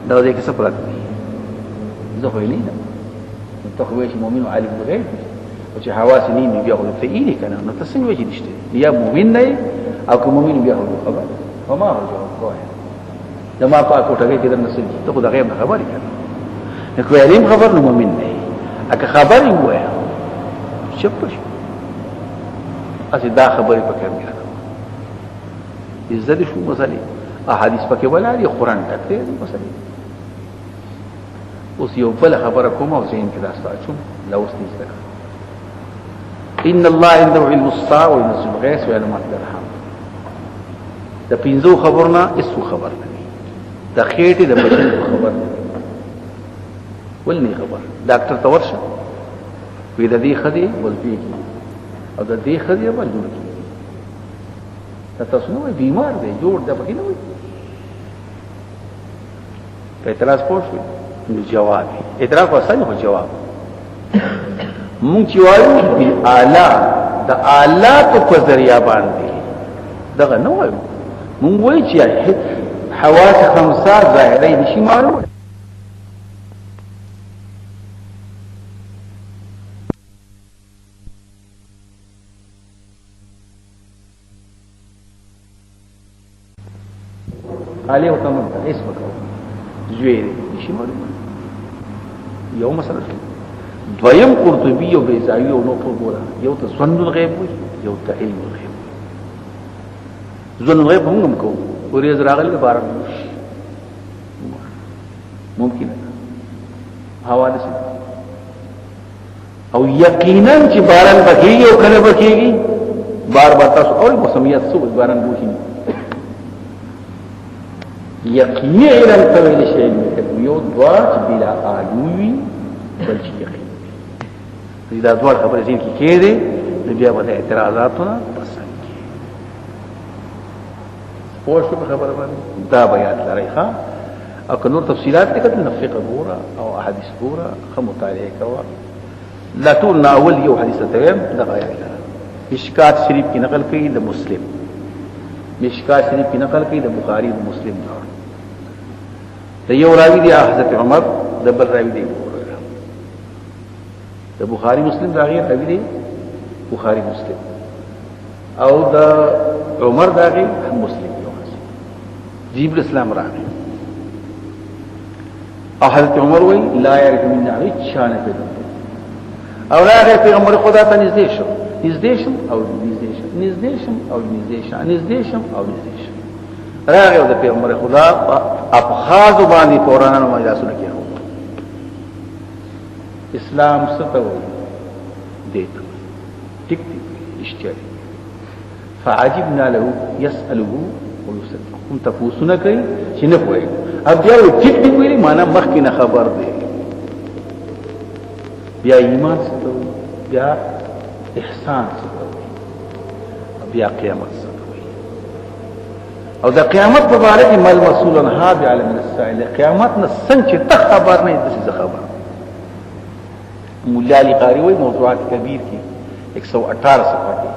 دا دې کې څه فرق دی زه خو نه یم ته خو چې مؤمن او عالم غیب او چې حواس نه ني بیا خو ته یې کنه نو ته څنګه وځي نشته یا مؤمن نه او که مؤمن بیا خو خبر فما هو جواب جما پاک کوټه کې د نسل ته خو د غیب خبرې کنه نو علم خبر نو مؤمن نه اګه خبر یې وایي چپ شو اسی دا خبرې پکې راغله عزت شو مسلې احادیث پکې ولادي قرآن ټکته مسلې اوس یو بل خبره کوم او زین کې داستا چوم لوست نشته ان الله عنده علم الساعه وينزل الغيث ويعلم ما في الارحام د پینځو خبرنا اسو خبر نه د خېټې د بچن خبر ولني خبر ډاکټر تورشه وې د دې خدي ولپی او د دې خدي په جوړ کی تاسو نو بیمار دی جوړ د پکې نه وي په اعتراض پوښتنه نو جواب ادراک وسنه هو جواب مونږ چې وایو په اعلی د آلات په ذریعہ باندې دغه نو وایو مونږ وایو چې حواس خمسه ظاهري نشي معلومه عليه وتمام اسمك زوير شي معلومه یو مسله دویم قرطبی او بیزاوی او نو په ګوره یو ته ظن الغیب وي یو ته علم الغیب ظن الغیب هم کوم ورې زراغل بارم ممکن حواله سي او یقینا چې باران بکیږي او کله بکیږي بار بار تاسو اول مسمیات سو باران بوشي یقیني علم تویل شي یو دوا چې بلا علوي بل چې یقین دا دوه خبرې ځین کې کېده نو بیا به اعتراضاتونه پسند کی پوه شو خبره باندې دا بیان لري ښا او که نور تفصيلات دې کتل نفقه ګوره او احاديث ګوره خو مطالعه کوا لا ټول اول یو حدیث ته دغه یا مشکات شریف کی نقل کړي د مسلم مشکات شریف کی نقل کړي د بخاری او مسلم دا یو راوی دی حضرت عمر د بل راوی دی د بخاری مسلم راغی راوی دی بخاری مسلم او د عمر راغی مسلم جبريل اسلام راغی او حضرت عمر وی لا يعرف من نعوی شان پیدا او راغی پیغمبر خدا ته نږدې شو راغی او د پیغمبر خدا افخاذ باندې قرآن او مجلسونه کې اسلام ستو دیت ټیک اشتیاري فعجبنا له يسأله ويصدق هم تفوسنا کوي چې نه کوي اب بیا ټیک دی ویلي معنا مخکې نه خبر دی بیا ایمان ستو بیا احسان ستو بیا قیامت ستو او د قیامت په اړه کې مل مسئولن ها بعلم السائل قیامت نه څنګه ته خبر نه دې خبر مولا علی قاری وی موضوعات کبیر کی 118 صفحه کی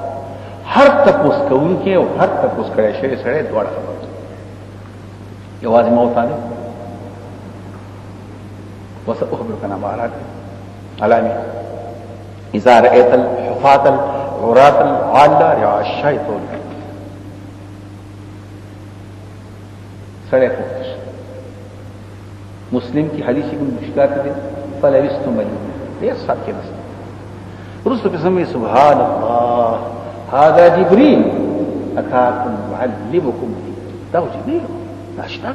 هر تپوس کون کې او هر تپوس کړي شی سره دوړ خبر یوازې موت باندې وسأخبرك عن امارات علامه اذا رأيت الحفاة العراة العالة رعاء الشيطان سره پوښتنه مسلم کی حدیث کې مشکات دي فلوست مجنون دې صاحب کې نس رسول په سمې سبحان الله هذا جبريل اتاكم معلمكم دا جبريل ناشنا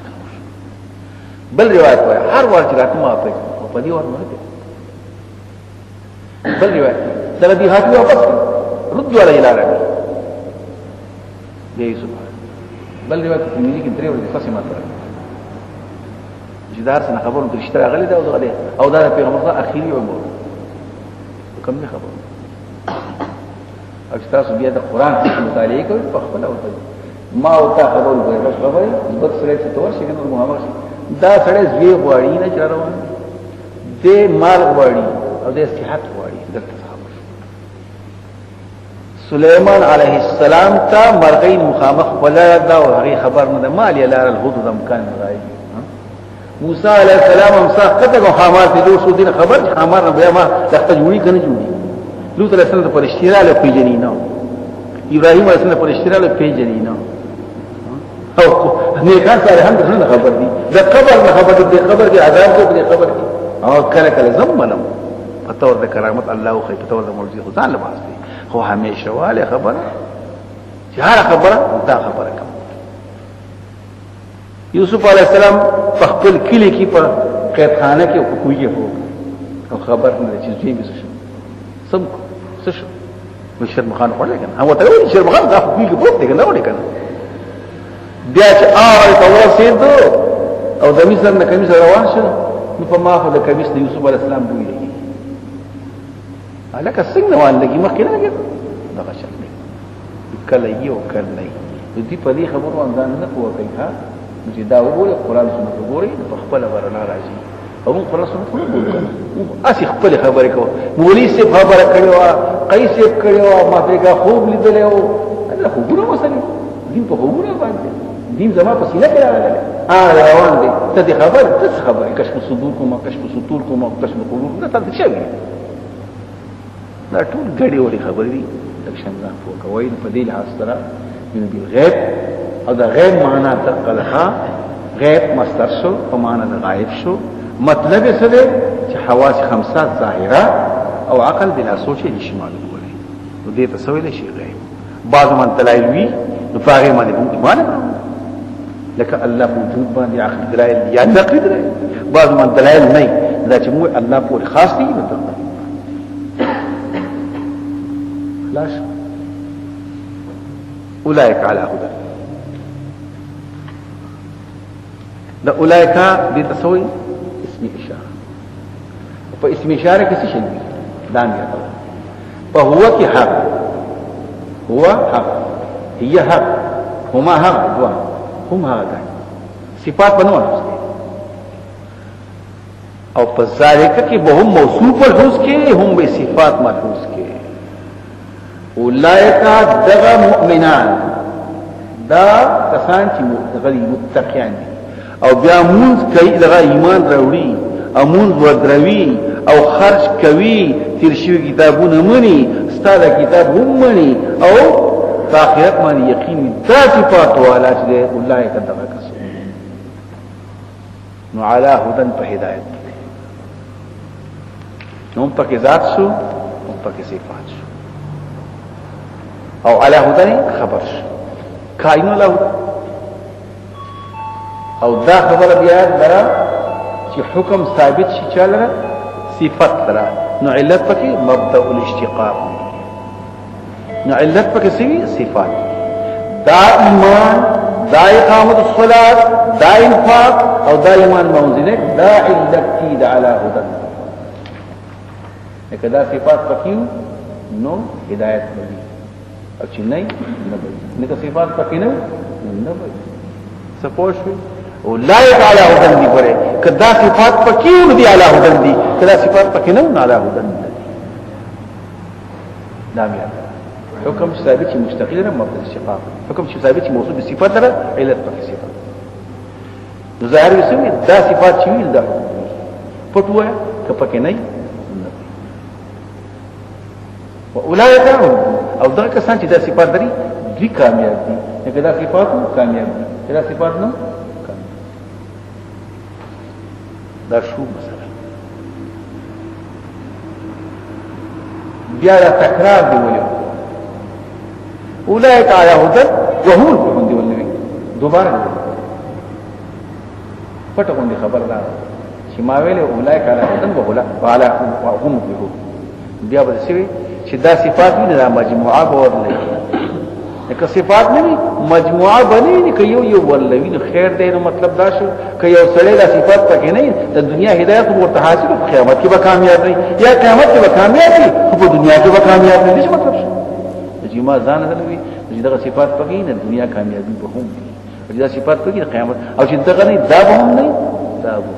بل روایت وای هر ورته راته ما په دې ور نه بل روایت دا دې هاتي واپس ردوا علی الهی دې سبحان بل روایت په ملي کې درې ورځې فصل ماته جدار څنګه خبرو د رښتیا غلي دا او دا پیغمبر اخیری عمر کوم نه خبر او تاسو بیا د قران مطالعه کوئ په خپل او ما او تا خبر وګورئ بس خبره بس سره څه تور شي کنه محمد دا سره زوی غواړي نه چروان دې مال غواړي او دې صحت غواړي دلته صحابه سليمان عليه السلام تا مرغين مخامخ ولا دا وهي خبرنا ما لي لا الهدى مكان غايب موسى عليه السلام هم ساقطه خامار دي سو دين خبر خامار بیا ما تخت جوړي کنه جوړي لوط عليه السلام پر اشتراله پیجنینا ابراهيم عليه السلام پر اشتراله پیجنینا او نیکان سره هم څنګه خبر دي دا خبر دي خبر دي عذاب کو دي خبر دي او کله کله زمنم فتور د کرامت الله خو فتور د معجزه خو ځان لباس دي خو همیشه واله خبر چې هر خبره دا خبره کوم یوسف علیہ السلام په خپل کلی کې په قید خانه کې کوی او خبر نه چې دوی به شو سم څه شو مشر مخان ولا کنه هو ته وی شر مخان دا کوی کې پروت دی کنه ولا کنه بیا چې تاسو سیدو او د مصر نه کمیس روان شو نو په ماخه د کمیس د یوسف علیہ السلام بوی لګي الکه څنګه وان لګي مخکې نه لګي دا شل دی کله یو کله نه دې په دې خبرو ځان نه کوی ها چې دا وګوره قران سنت وګوري په خپل ورنا راځي او موږ قران سنت وګورو اسی خپل خبره کوو مولوی سے خبره کړو قیس سے کړو ما پیګه خوب لیدل او الله خوبونه وسلې دین په خوبونه باندې دین زما په سینه کې راغلی روان دي ته خبره کشف صدور کوم کشف سطور کوم کشف قلوب دا څه شي دا ټول غړي وړي خبرې دي لکشن ځان فوکوي په دې لحاظ سره من بالغیب او دا غیب معنا تقلها غیب مصدر شو په معنا د غایب شو مطلب څه دی چې حواس خمسه ظاهره او عقل بلا سوچ نشي معلوم کولی نو دې تسویل شي غیب بعض من دلایل وی نو هغه باندې ایمان لکه الله وجود باندې عقل دلایل یا نقل دلایل بعض من دلایل نه دا چې مو الله په خاص دی نو خلاص اولئک علی هدى دا اولئک دې تسوي اسم اشاره په اسم اشاره کې څه شي دا نه په هو کې حق هو حق هي حق هما حق دوا هم هغه صفات بنو او په ذالک کې به هم موصوف الحس کې هم به صفات محفوظ کې اولئک دغه مؤمنان دا کسان چې متقین دي او بیا مونږ کوي دغه ایمان راوړي امون ودروي او خرج کوي تیر شوی کتابونه مني ستاسو کتاب هم مني او تاخیرت باندې یقین دا صفات والا چې اولئک دغه کسان نو علی هدن په هدایت نو په ذات شو او په صفات شو او علی هدن خبر شو کاینو له او دا خبر بیا درا چې حکم ثابت شي چاله صفات درا نو علت پکې مبدا الاشتقاق نو علت پکې سوي صفات دا ایمان دا اقامت الصلاه دا انفاق او دا ایمان موزنه دا علت کی دا علی هدى کدا صفات پکې نو هدایت بني او چې نه نه صفات پکې نه نه سپوږ اولئک علی هدى دی پره کدا صفات پکې دی علی هدى دی کدا صفات پکې نه علی هدى دی دا بیا حکم ثابت مستقل نه مبدا الشقاق حکم ثابت موصوف بصفات سره علت پکې صفات ظاهر وسمي دا صفات چې ویل دا پټوه کپکې نه اولئک او دا کسان چې دا صفات لري دوی کامیاب دي کدا صفات کامیاب دي کدا صفات نو دا شو مثلا بیا دا تکرار دی ولې اولئک علی هدى وهم دی ولې دوباره پټه باندې خبر ده چې ما ویله اولئک علی هدى وعلى هم بیا به څه چې دا صفات نه د مجموعه ورلې که صفات نه مجموعه بنې نه که یو ولوي نو خیر دی نو مطلب دا شو که یو سړی دا صفات پکې نه د دنیا هدایت ورته حاصل په قیامت کې به کامیاب وي یا قیامت کې به کامیاب وي خو په دنیا کې به کامیاب نه شي مطلب شو چې ما ځان نه وي چې دا صفات پکې نه دنیا کامیابی به هم وي دا صفات پکې قیامت او چې دغه نه دا به هم نه دا به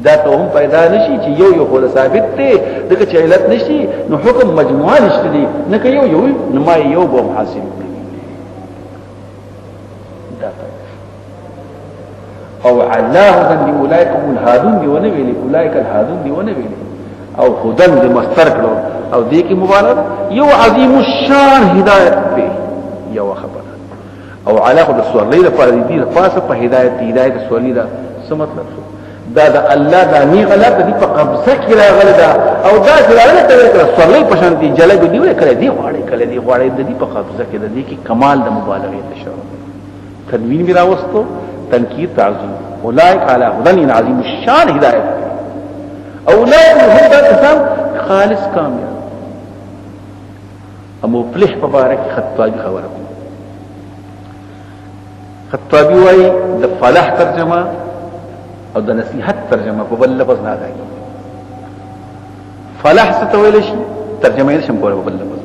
دا ته هم پیدا نشي چې یو خو ثابت دی دغه چې علت نشي نو حکم مجموعه نشته دي نه یو نو ما یو به حاصل دا او الله هدن دی اولئک هم الهادون دی ونه ویلي اولئک الهادون دی ونه ویلي او هدن دی مستر کړو او دې کې مبالغه یو عظیم الشان هدایت دی یو خبره او علاقه د سوالې لپاره دې لپاره په هدایت سوالې دا څه مطلب شو دا الله دا نی غلط دی په قبضه کې راغلی دا او دا ځلاله ته سوالې په شان دي جلب دی کړی دی غواړي د دې په قبضه کې د دې کې کمال د مبالغه نشو تنوین میرا وستو تنکیر تعظیم اولئک علی هدن عظیم الشان هدایت اولئک هم کسان خالص کامیاب امو فلح مبارک خطابی خبره خطابی وای د فلاح ترجمه او د نصیحت ترجمه په بل لفظ نه راځي فلاح څه ته ویل شي ترجمه یې شم کوله په بل لفظ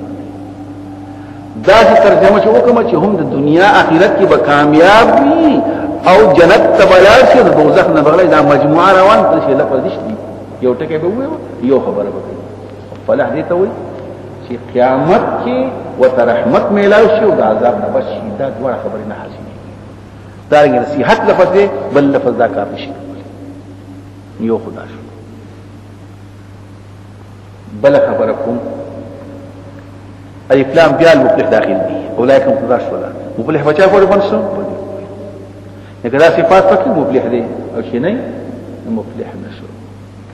دا چې ترجمه چې وکم چې هم د دنیا آخرت کې به کامیاب وي او جنت ته بلار شي د دوزخ نه بغیر دا مجموعه روان پر شي لفظ نشي یو ټکی به وي یو خبره به فلاح دې ته وي چې قیامت کې وترحمت میلاو شي او د عذاب نه بچي دا ډوړه خبره نه حاصله دا نصیحت لفظ دی بل لفظ دا کار نشي یو خدا شو بل خبركم الف لام بیا المفلح داخل دي اولئک هم خدا شو مفلح بچا پورې بنسو نګه دا صفات پکې مفلح دي او شي نه مفلح نشو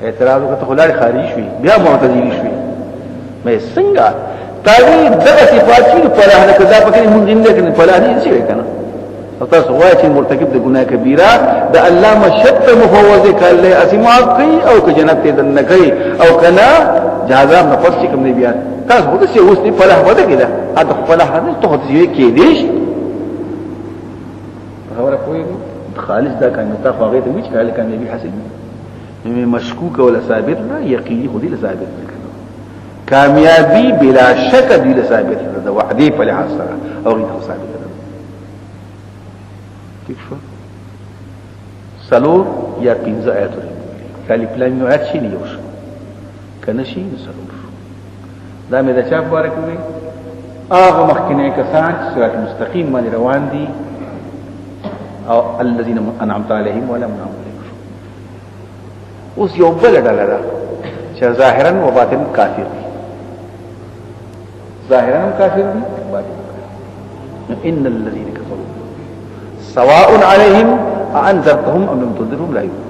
اعتراض وکړه خلای خارجي شوی بیا معتزلی شوی مې څنګه تاوی دغه صفات چې په لاره کې دا پکې مونږ نه کنه په لاره دي شي کنه او تاسو وایئ چې مرتکب د ګناه کبیره د الله مشت مفوضه کله اسماء کوي او که جنت ته دن کوي او کنا جزاء نه پس کوم دی بیا تاسو د څه اوس نه فلاح وته کېده اته فلاح نه ته دې کې دې خبره کوي خالص دا کانه تا خو هغه ته وچ کاله کانه به حسب نه مشکوک ولا ثابت نه یقیني خو دې ثابت نه کامیابی بلا شک دې ثابت ده د وحدی په لحاظ سره او غیر ثابت ده سلور یا 15 آیات کلی پلان یو آیات شي نه یوش کنه شي سلور دا مې د چا مبارک وي هغه مخکنه کسان چې صراط مستقیم باندې روان دي او الذين انعمت عليهم ولا انعمت عليهم اوس یو بل ډله ده چې ظاهرا و باطن کافر دي ظاهرا کافر دي باطن ان الذين كفروا سواء عليهم انذرتهم ام لم تنذرهم لا يؤمنون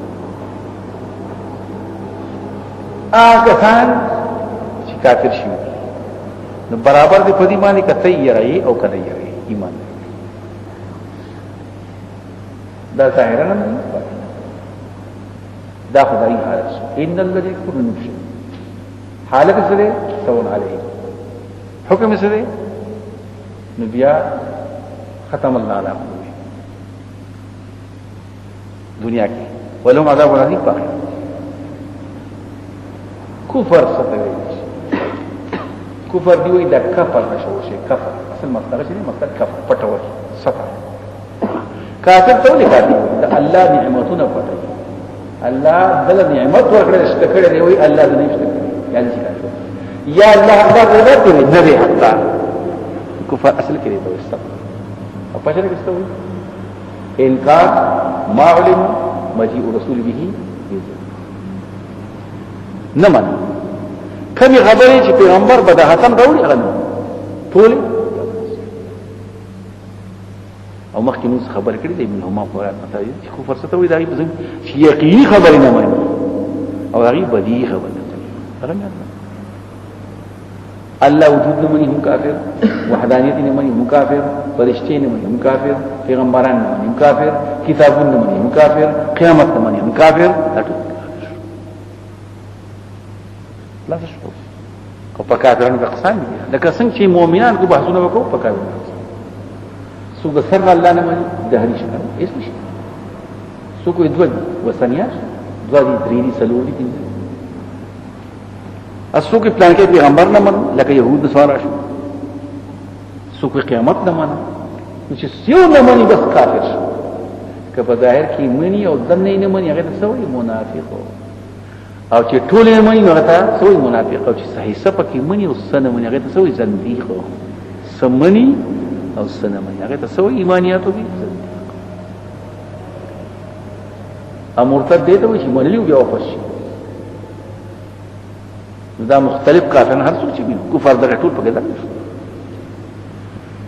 کسان چې کافر شي نو برابر دي په دې باندې کته یې راي او کله یې راي ایمان دا ظاهرا نه دا خدای حالت ان الذي كفر نفسه حالت سره سواء عليه حکم سره نبیا ختم الله علیه دنیا کې ولهم عذاب عظیم په کفر ستوي کفر دی وی د کفر نشو شي کفر اصل مصدر شي مصدر کفر پټول سفر کافر ته لیکل د الله نعمتونه پټي الله بل نعمت ورکړي شکر دی وی الله دې نشته یعنی څه یا الله اکبر دې کوي نه دی حتا کفر اصل کې دی سفر او پښه کې ستوي انکار معلوم مجيء رسول به نمن کمی خبرې چې پیغمبر بداحتن راوړي هغه ټول او مخکې موږ خبر کړی دی من هما قرات مته چې خو فرصت وي دا چې یقیني خبرې نه مانی او هغه بدی خبره هغه نه الله وجود نه مانی هم کافر وحدانیت نه مانی هم کافر فرشتي نه مانی هم کافر پیغمبران نه مانی هم کافر کتابونه نه مانی هم کافر قیامت نه مانی هم کافر لا تشکو کو پکاترن د اقسام دي لکه څنګه چې مؤمنان کو بحثونه وکړو پکاترن سو د سر الله نه مانی د هري شي هیڅ نشي سو کو دوه وسنیاش دوه دي درې دي سلو دي اسو کې پلان کې پیغمبر نه من لکه يهود سوال شو سو کو قیامت نه من چې سیو نه مانی بس کافر شو که په ظاهر کې منی او دنه نه منی هغه ته سوی منافق او چې ټول نه منی هغه ته سوی منافق او چې صحیح صفه کې منی او سنه منی هغه ته سوی زنديق سمنی او سنه منی هغه ته سوی ایمانیاتو دي ا مرتد دی ته وي چې منلیو بیا واپس شي دا مختلف کافرن هر څوک چې کفر دغه ټول په ګډه نشي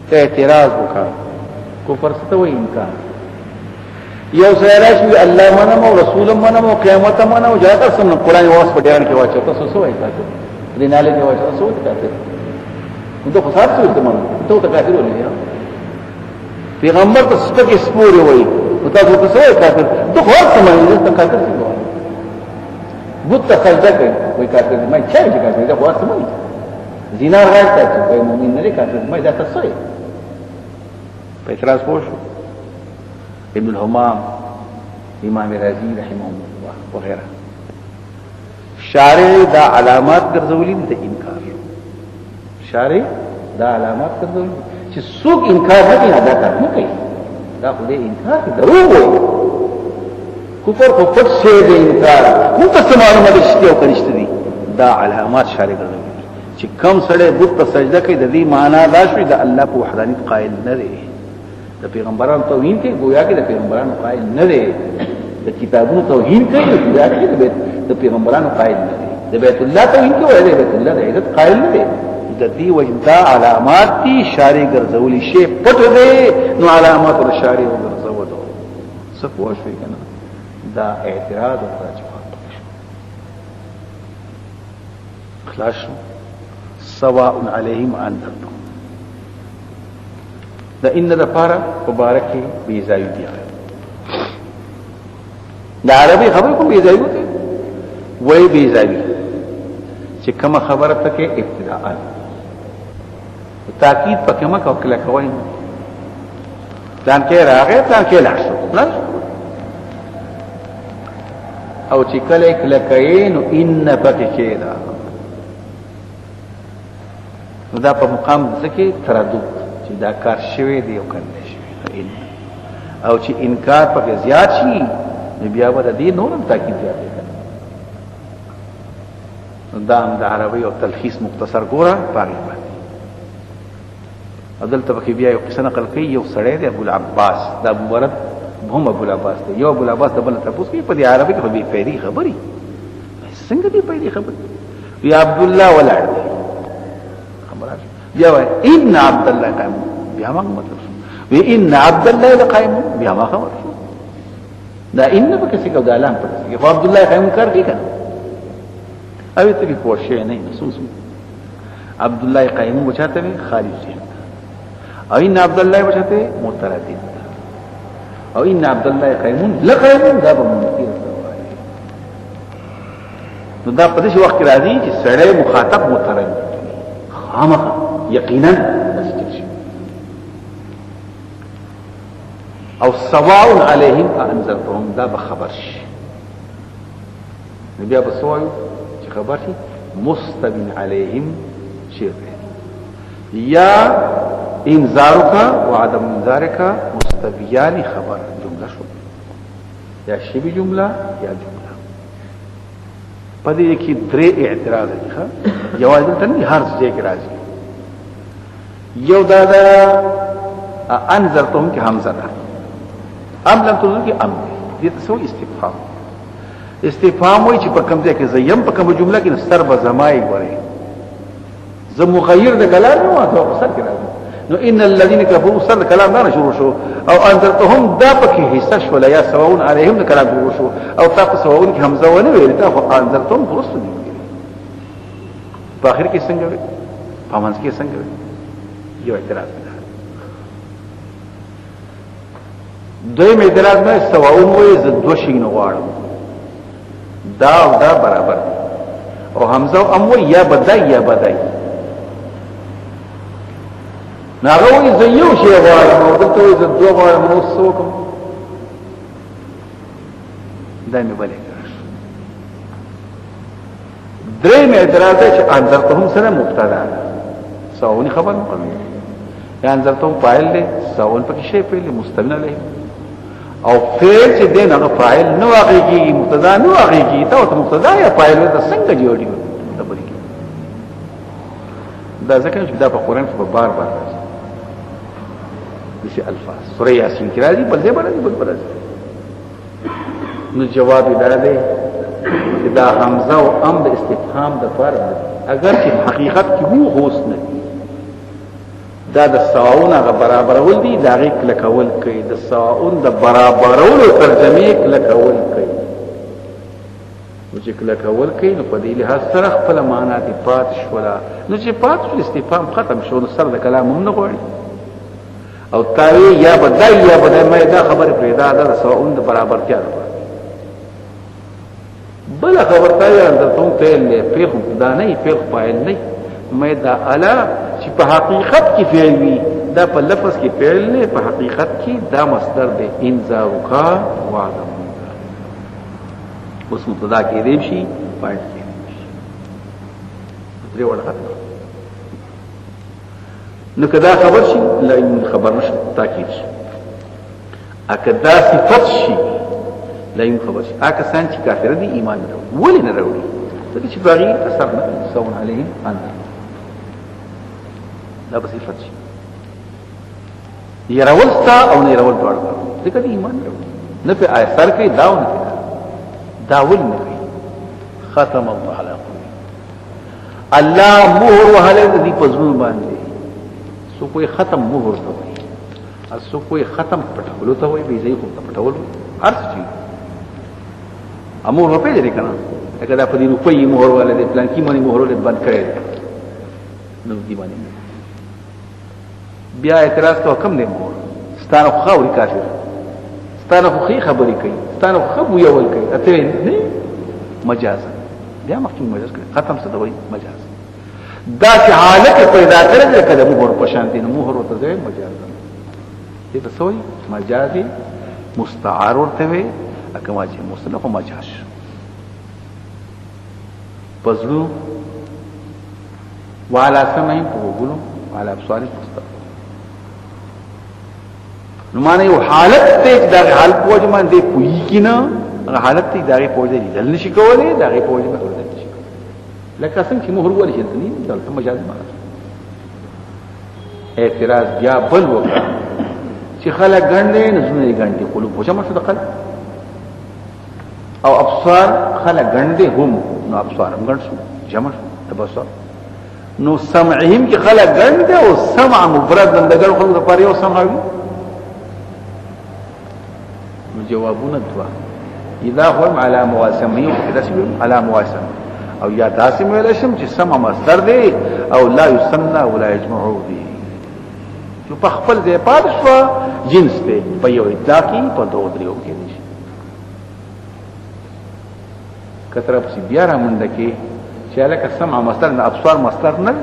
ته اعتراض وکړه کفر څه وایي انکار یو سره چې الله منم او رسول منم او قیامت منم او جاته سم قرآن واس په ډیران کې واچو تاسو څه وایي تاسو دیناله کې واچو تاسو څه کافر نو ته خاص څه ته منم ته کافر ولې پیغمبر ته سپک سپور وایي او تاسو څه وایي کافر ته خو څه منئ ته کافر څه وایي بوت سجده کوي وایي کافر ما چې کافر دا خو څه وایي زینار راځي چې کوئی مؤمن نه کافر ما دا څه وایي په اعتراض پوښو ابن الهمام امام رازی رحمه الله وغيرها شارع دا علامات ګرځولې د انکار شارع دا علامات ګرځولې چې څوک انکار نه کوي دا کار نه کوي دا خو دې انکار دروغ وایي کفر خو پټ شی دی انکار نو څه معلومه دي چې یو کنيشته دي دا علامات شارع ګرځولې چې کم سړی بت ته سجده کوي د دې معنا دا شوی د الله په وحدانیت قائل نه دی د پیغمبرانو توهین کوي گویا کې د پیغمبرانو قائل نه دی د کتابونو توهین کوي گویا کې د پیغمبرانو قائل نه دی د بیت الله توهین کوي د بیت الله د عزت قائل نه دی د دې وجدا علامات دي شارع ګرځولې شی پټ دی نو علامات او شارع ګرځولو څه پوه شئ کنه دا اعتراض او راجحات خلاص سواء علیهم انذرتم دا ان د پاره مبارکي بیزایو دی دا عربي خبر کوم بیزایو دی وای بیزایو چې کوم خبره تکي ابتداء تاکید پکې ما کوله کوي ځان کې راغې ځان کې لاړ او چې کله کله کوي نو ان پکې کېدا نو دا په مقام ځکه تردد چې دا کار شوی دی او کنه شوی او چې انکار پکې زیات شي بیا به د دې نورم تاکید زیات دی دا د عربی او تلخیص مختصر ګوره پاره باندې عدل تبکی بیا یو قصه نقل کوي یو سړی دی ابو العباس دا ابو ورد هم ابو العباس دی یو ابو العباس د بل تاسو کې په عربي کې به پیری خبري څنګه دی پیری خبري یا عبد الله ولاد خبره بیا وای ان عبد الله قائم بیا ما مطلب و ان عبد الله قائم بیا ما خبر دا ان په کیسه کې دا اعلان پړ چې عبد الله قائم کار کوي کنه او ته به پوښښ نه محسوس عبد الله قائم بچاته خالص او ان عبد الله بچاته متردد او ان عبد الله قائم لقائم دا به منکر نو دا په دې وخت کې راځي چې سړی مخاطب متردد خامخ یقینا استشهاد او سواء علیهم انذرتهم دا به خبر شي بیا به سوال چې خبر شي مستبین علیهم شی یا انذارک وعدم انذارک مستبیان خبر جمله شو یا شبی جمله یا جمله پدې کې درې اعتراض دي ښا جواز ته نه هر څه کې راځي یو دا انذرتهم کې حمزه ده ام لم تنذر کې ام دې څه استفهام استفهام وایي چې په کوم ځای کې زیم په کوم جمله کې سر به زمای غوري زم مغیر د کلام نو او سر کې راځي نو ان الذين كفروا سر کلام نه شروع شو او انذرتهم دا پکې حصہ شو یا سواء علیهم کلام شروع شو او تاسو سواء کې حمزه ونه ویل تاسو انذرتهم درست دي په اخر کې څنګه وي په منځ کې څنګه وي یو اعتراض ده دوی می اعتراض مې سواء وې ز دو شي نه غواړم دا او دا برابر او حمزه او ام یا بدای یا بدای ناغوی زیو شی غواړم او دلته ز دو غواړم نو څوکم دا مې بلې درې مې اعتراض چې انذرتهم سره مبتدا سواونی خبر مقدم یا انذرتهم فاعل له سواون پکې شی په مستمر علیه او فعل چې دین هغه فاعل نو هغه مبتدا نو هغه ته او مبتدا یا فاعل د څنګه جوړي د بری دا ځکه چې دا په قران کې بار بار راځي دغه الفاظ سورہ یاسین کې راځي بل ځای باندې بل راځي نو جواب دا دی چې دا حمزه او ام د استفهام د فرض اگر چې حقیقت کې وو هوس نه دا د سواون غ برابرول دي دا غي کلکول کوي د سواون د برابرولو ترجمه کلکول کوي نو چې کلکول کوي نو په دې له سره خپل معنا دي پات شولا نو چې پات شو استفهام ختم شو نو سر د کلام هم نه غوړي او تاوی یا بدای یا بدای مې دا خبره پیدا ده سواون د برابرتیا ده بل خبرتا یا د ته فعل له فعل دا نه فعل فاعل نه مې دا الا چې په حقیقت کې فعل وي دا په لفظ کې فعل نه په حقیقت کې دا مصدر دی انذارکا وعدم اوس مبتدا کې دی شي فاعل کې شي درې وړه نو کدا خبر شي لا خبر نشي تاکید شي اکدا صفت شي لا يم خبر شي اګه سان چې کافر دي ایمان نه ولې نه وروړي ځکه چې باغی اثر نه سون عليهم ان لا بس صفت شي يرول ستا او نه يرول دوړ ځکه دي ایمان نه په اثر کې داو نه داول نه ختم الله على قلوب الله مهر وهله دي پزمو باندې سو کوئی ختم مهر ته وي سو کوئی ختم پټولو ته وي به زي کو پټولو ارڅ چی امور په دې کنه اګه دا په دې روپۍ مهر والے دې پلان کې باندې مهر له بند کړي نو دې باندې بیا اعتراض کو کم نه مهر ستانه خو کافر ستانه خو خبرې کوي ستانه خو یو ول کوي اته نه مجاز بیا مخکې مجاز کوي ختم څه دوی مجاز دا چې حالت پیدا کړل کله مهر په شان دي مهر ورته ځای مجاز دې څه وایي مجازي مستعار ورته وي اکما چې مصطلح مجاز پزلو وعلى سمعهم وغلو وعلى ابصارهم مستقر نو معنی یو حالت ته دا حالت پوجمان دی پوی کینا هغه حالت ته دا پوجې دل نشي کولای دا پوجې نه ورته نشي لکه څنګه چې مهر ولې شي نه دلته مجاز معنی اعتراض بیا بل وکړه چې خلک ګڼنه نه زونه ګڼدي قلوب وجمع شو دقل او ابصار خلق غندې هم نو ابصار هم غند شو جمع تبصر نو سمعهم کې خلق غندې او سمع مفرد دغه خلق لپاره یو سمع وي نو جوابونه دوا اذا هم على مواسمه وكذا على مواسم او یا داسم ویل شم چې سمع مصدر دی او لا يسمى ولا يجمع به جو په خپل ځای پات شو جنس دی په یو ادعا کې په دوه دریو کې دي کتر په بیا را منډه کې چې لکه سمع مصدر نه ابصار مصدر نه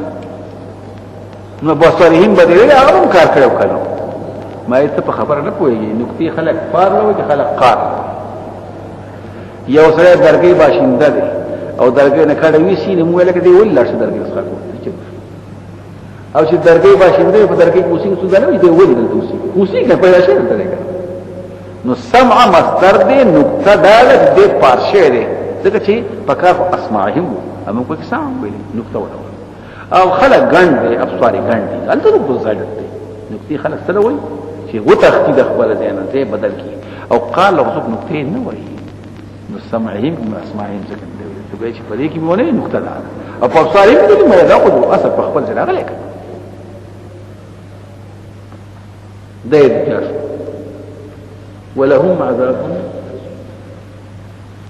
نو بصرهم بدل هغه کار کړو کړو ما ته په خبره نه پوهیږي نقطې خلق فار له چې خلق قار یو سره درګي باشنده دي او درګي نه کړه وی سي نه مو لکه دی ول لاشه درګي څخه او چې درګي باشنده په درګي کوسي سودا نه دی ول نه دوسی کوسي کې پیدا شي ته نو سمع مصدر دی نقطه دالت دی پارشه دی ځکه چې پکار اسماءهم هم کوئی سام ویلي نقطه ولا او خلق غند ابصار غند انته نو بزادت دی نقطه خلق سره وای چې وتختی د خپل ځای نه بدل کی او قال لفظ نقطه نه وای نو سمعهم اسماءهم ځکه دی ته به چې په دې کې مونږ نقطه ده او په ابصارهم دې مې دا خو اصل په خپل ځای راغلی ده ولهم عذاب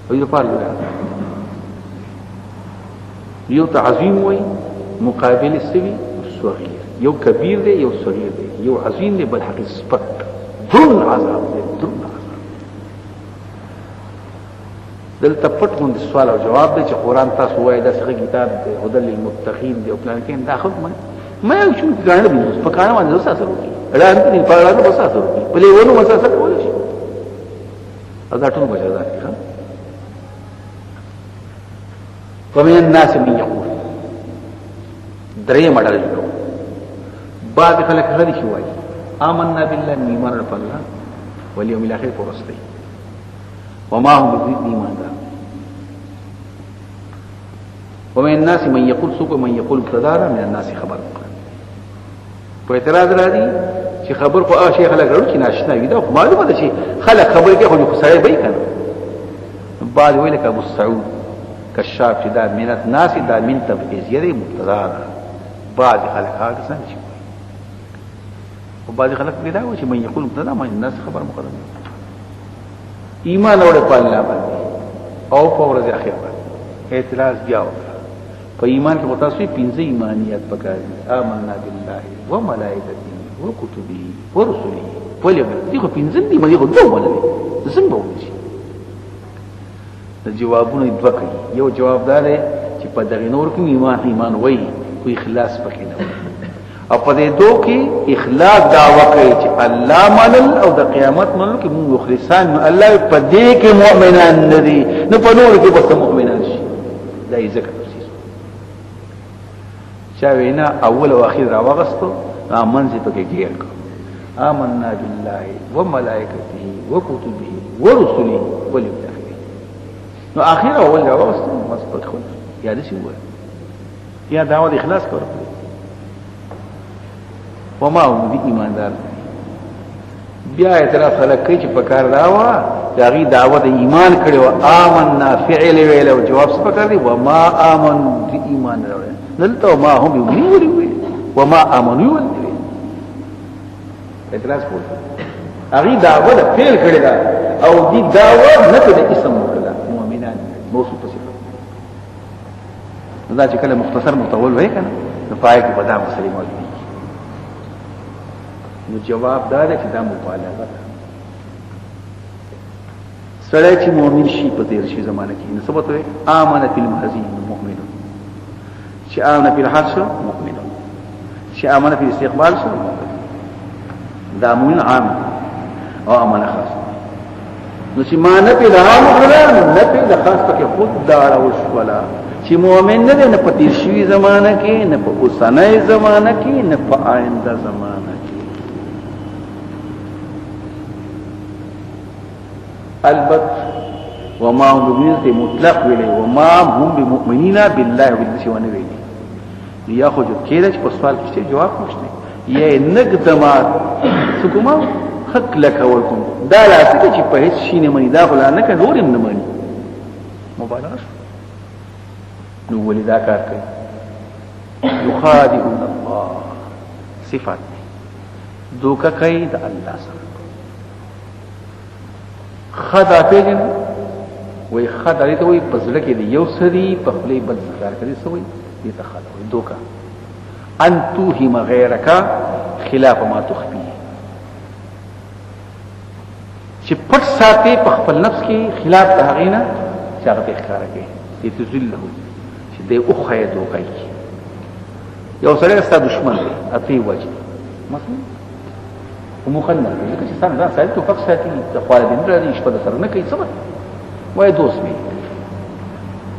ويقال له یو تعظیم وي مقابل السوي والصغير یو کبیر دی یو صغیر دی یو عظیم دی بل حقیقت سپک درن عذاب دی درن عذاب دلته پټ غوند سوال او جواب دی چې قران تاسو وایي دا څنګه کتاب دی هدل للمتقین دی او پلان کې داخل ما یو چې ګڼل دي په کار باندې وسه اثر وکړي اړه دې په اړه وسه اثر وکړي په لېونو وسه اثر کولی شي دا ټول مجازات دي ومن الناس من يقول درې مډل جوړو بعد خلک غلي شوي آمنا بالله ایمان بالله والیوم الاخر پرسته وما هم ایمان دا ومن الناس من يقول سوق من يقول ابتدارا من الناس خبر په اعتراض راځي چې خبر خو هغه شي خلک ورو چې ناشنا وي دا معلومه ده چې خلک خبر کې خو سړی به کنه بعد ویل ک ابو سعود کشاف چې دا منت ناس دا من تبعیض یې مبتدا ده بعض خلک هغه څنګه شي او بعض خلک پیدا و چې من یقول مبتدا من الناس خبر مقدم ایمان اورې په الله باندې او په ورځ اخر باندې اعتراض بیا وکړه په ایمان کې متاسفي پنځه ایمانیت پکاري آمنا بالله وملائکته وکتبه ورسله ولې دغه پنځه دي مې غوډه ولې څنګه وځي د جوابونو دوه کوي یو جواب دار چې په دغه نور کې ایمان وایي خو اخلاص پکې نه او په دې دوه کې اخلاص دعوا کوي چې الله ملل او د قیامت ملل کې موږ مخلصان الله په دې کې مؤمنان ندي نو په نور کې به مؤمنان شي دا یې ذکر چاوینا اول او اخر را وغستو امن سي پکې ګیر کو آمنا بالله وملائکته وكتبه ورسله واليوم الاخر نو اخر اول را وغستو بس پکې خو یا دې شو یا دعوت اخلاص کړو وما هم دي ایماندار بیا اعتراف خلک کوي چې پکار راوا داغي دعوت ایمان کړو آمنا فعل ویل او جواب څه پکار دي وما امن دي ایمان راوړل دلته ما هم یو وما امنوا ولي اعتراض کوي هغه دعوه د فعل کړی دا او دي دعوه نه د اسم وکړه مؤمنان موصوف صفه دا چې کله مختصر مطول وای کنه نو پای کې بدام مسلې موجود نو جواب دا دی چې دا مبالغه ده سره چې مؤمن شي په دې شي زمانه کې نسبت وي امنه المحزين المؤمن چې امنه په الحال شو مؤمن چې امنه په استقبال شو دا مؤمن عام او امنه خاص نو چې معنی په عام غره نه په خاص پکې خود دار او ولا چې مؤمن نه نه په تیر شي زمانه کې نه په اوسنۍ زمانه کې نه په آینده زمانه کې البته وما هم بمؤمنين مطلق ویلي وما هم بمؤمنين بالله وبالشيء ویلي یا خو جو کېدل چې په سوال کې جواب نشته یې نقدمات حکومت حق لك ورکم دا لاسه چې په هیڅ شي نه مني دا خلا نه کوي ورم نه مني مبالغه نو ولې دا کار کوي يخادعون الله صفات دوکه کوي د الله سره خدع پیجن وی خدع دې ته وی پزړه کې دی یو سړي په خپل بل ذکر کوي سوې دې ته خدع وی دوکا ان توهم غیرک خلاف ما تخفي چې پټ ساتي په خپل نفس کې خلاف د هغې نه چې هغه ښکار کوي دې تذله چې دې او خې دوکای یو سړی ستاسو دشمن دی اته وجه مثلا ومخنث لکه چې څنګه دا سړی ته فقط ساتي د خالدین راځي شپه سره نه کوي څه وای دوست می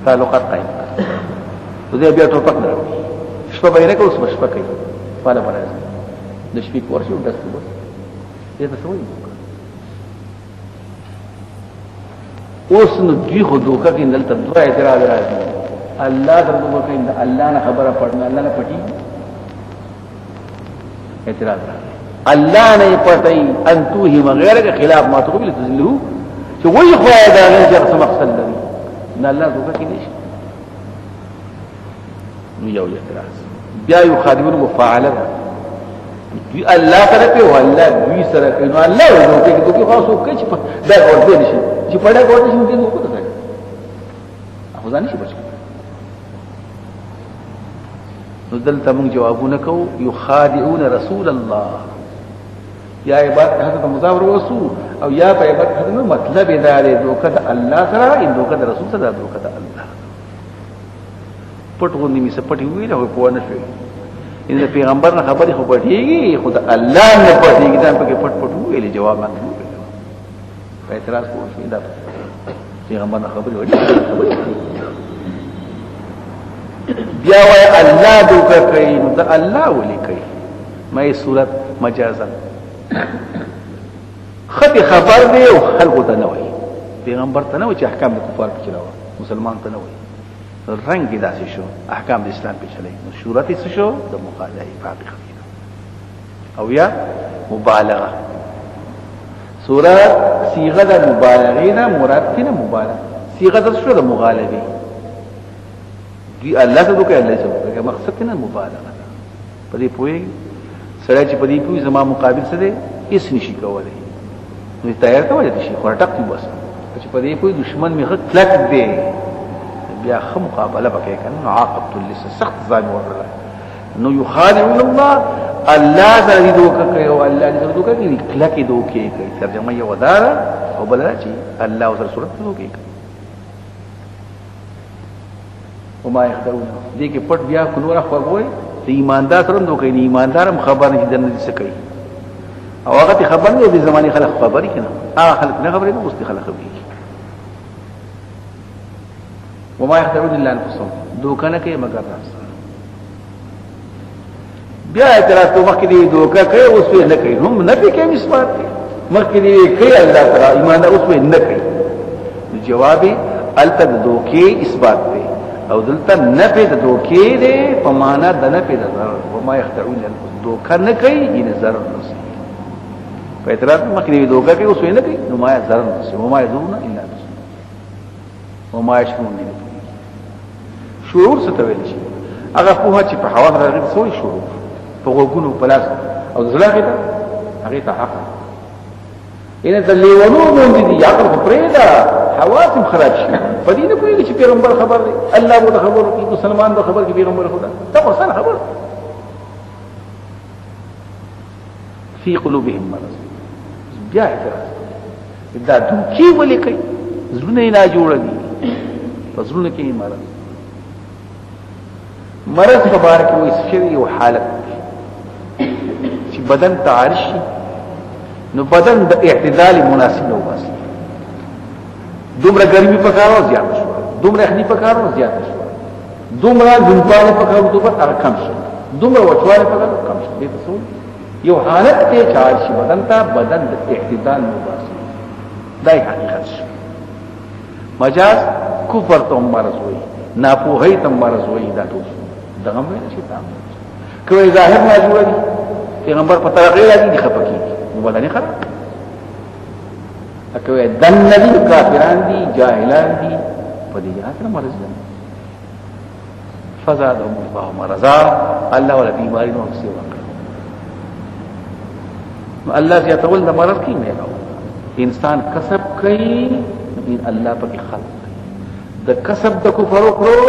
تعلقات قائم دې بیا ټوپک نه راوي شپه به نه کوي شپه کوي فاله برازي د شپې ورشي او دستو بس دې څه وایي اوس نو دوی خو دوکه کې دلته دوه اعتراض راځي الله درته کوي الله نه خبره پړنه الله نه پټي اعتراض راځي الله نه پټي ان توهم غیرک خلاف ما تقبل تذلو چې وایي خو دا نه چې څه مقصد لري نه الله دوکه کې نشي نو یو اعتراض بیا یو خادمون مفاعله دوی الله سره په والله دوی سره کوي نو الله دوکه کې دوکه خاصو کوي چې دا ورته نشي چې پړه کوته شي دې وکړه ځای هغه ځان شي بچ نو دلته موږ جوابونه کوو یخادعون رسول الله یا عبادت حضرت مضاور وسو او یا په عبادت حضرت مطلب دا دی دوکه د الله سره ان دوکه د رسول سره دوکه د الله پټ غوندې می سپټي ویل او په ونه شوی ان پیغمبر نه خبري خو پټيږي خدای الله نه پټيږي دا په کې پټ پټ ویل جواب نه په اعتراض کوي دا پیغمبر نه خبري وایي بیا وای الله دوکه کوي نو دا الله ولي کوي مې صورت مجازا خط خبر دی او خلق ته نه وای پیغمبر ته نه وای چې احکام د کفار په چلاوه مسلمان ته نه وای رنگ داسې شو احکام د اسلام په چلای نو صورت څه شو د مخالفه باقی خبره او یا مبالغه صورت صيغه د مبالغه نه مراد نه مبالغه صيغه د شو د مغالبه دی الله ته دوی الله ته مقصد نه مبالغه په دې پوي سره چې په دې پوي زما مقابل سره هیڅ نشي کولای نو تیار ته وایي شي ورټک دی بس چې په دې پوي دشمن میخه کلک دی بیا خم مقابله وکړي کنه عاقبت للس سخت ځان ورله نو يخادعون الله الله ذي دوکه کوي او الله ذي دوکه کوي کلک دوکه کوي ترجمه یو ودار او بل چې الله او رسول دوکه کوي وما يخدعون دې کې پټ بیا کنوره خوږوي ته ایماندار سره دوکه نه ایماندارم خبر نه دي نه څه کوي او هغه خبر نه دي زماني خلک خبري کنه هغه خلک نه خبري نو مستي خلک خبري وما يخدعون الا انفسهم دوکه نه کوي مگر راس بیا اعتراض تو مخکې دی دوکه کوي اوس یې نه کوي هم نه کوي کوم اثبات کوي مخکې دی کوي الله تعالی ایمان اوس یې نه کوي جواب الته دوکه اثبات دی او دلته نفي د دوکه دی په معنا د نفي د ضرر وما يخدعون دوکه نه کوي ان ضرر نشي په اعتراض مخکې دی دوکه کوي اوس یې نه کوي نو ما ضرر نشي وما يذون الا نفس وما يشكون شعور څه ته ویل شي هغه په هغه چې په حواس راغلي څوې شعور په وګونو پلاس او زلاغه ته هغه ته حق ان ذلیونو باندې دي عقل پرېدا حواس خراب شي په دې نه کوي چې پیغمبر خبر دی الله مو خبر کی مسلمان به خبر کی پیغمبر خدا ته ورسره خبر فی قلوبهم مرض بیا اعتراض دا دوی ولې کوي زونه نه جوړ دي فزونه کې مرض مبارک وي سفري او حالت چې بدن تعارش نو بدن د اعتدال مناسب نه واسي دومره ګرمي پکارو زیات شو دومره خني پکارو زیات شو دومره ګنپاله پکارو دومره کم شو دومره وچواله پکارو کم شو دې څه یو حالت ته تعارش بدن ته بدن د اعتدال نه واسي دای حقیقت شو مجاز کفر ته مرض وي ناپوهي ته مرض وي دا ټول دغه مې شي تام کوي ظاهر نه جوړ دي پیغمبر په طریقې راځي دي خپکی نو بدن خراب کوي دن ندي کافران دي جاهلان دي په دې جهات نه مرض دي فزادهم الله مرضا الله ولا بیماری نو څه وکړه نو الله زیات ول د مرض کې نه انسان کسب کوي ان الله په خلق د کسب د کفر وکړو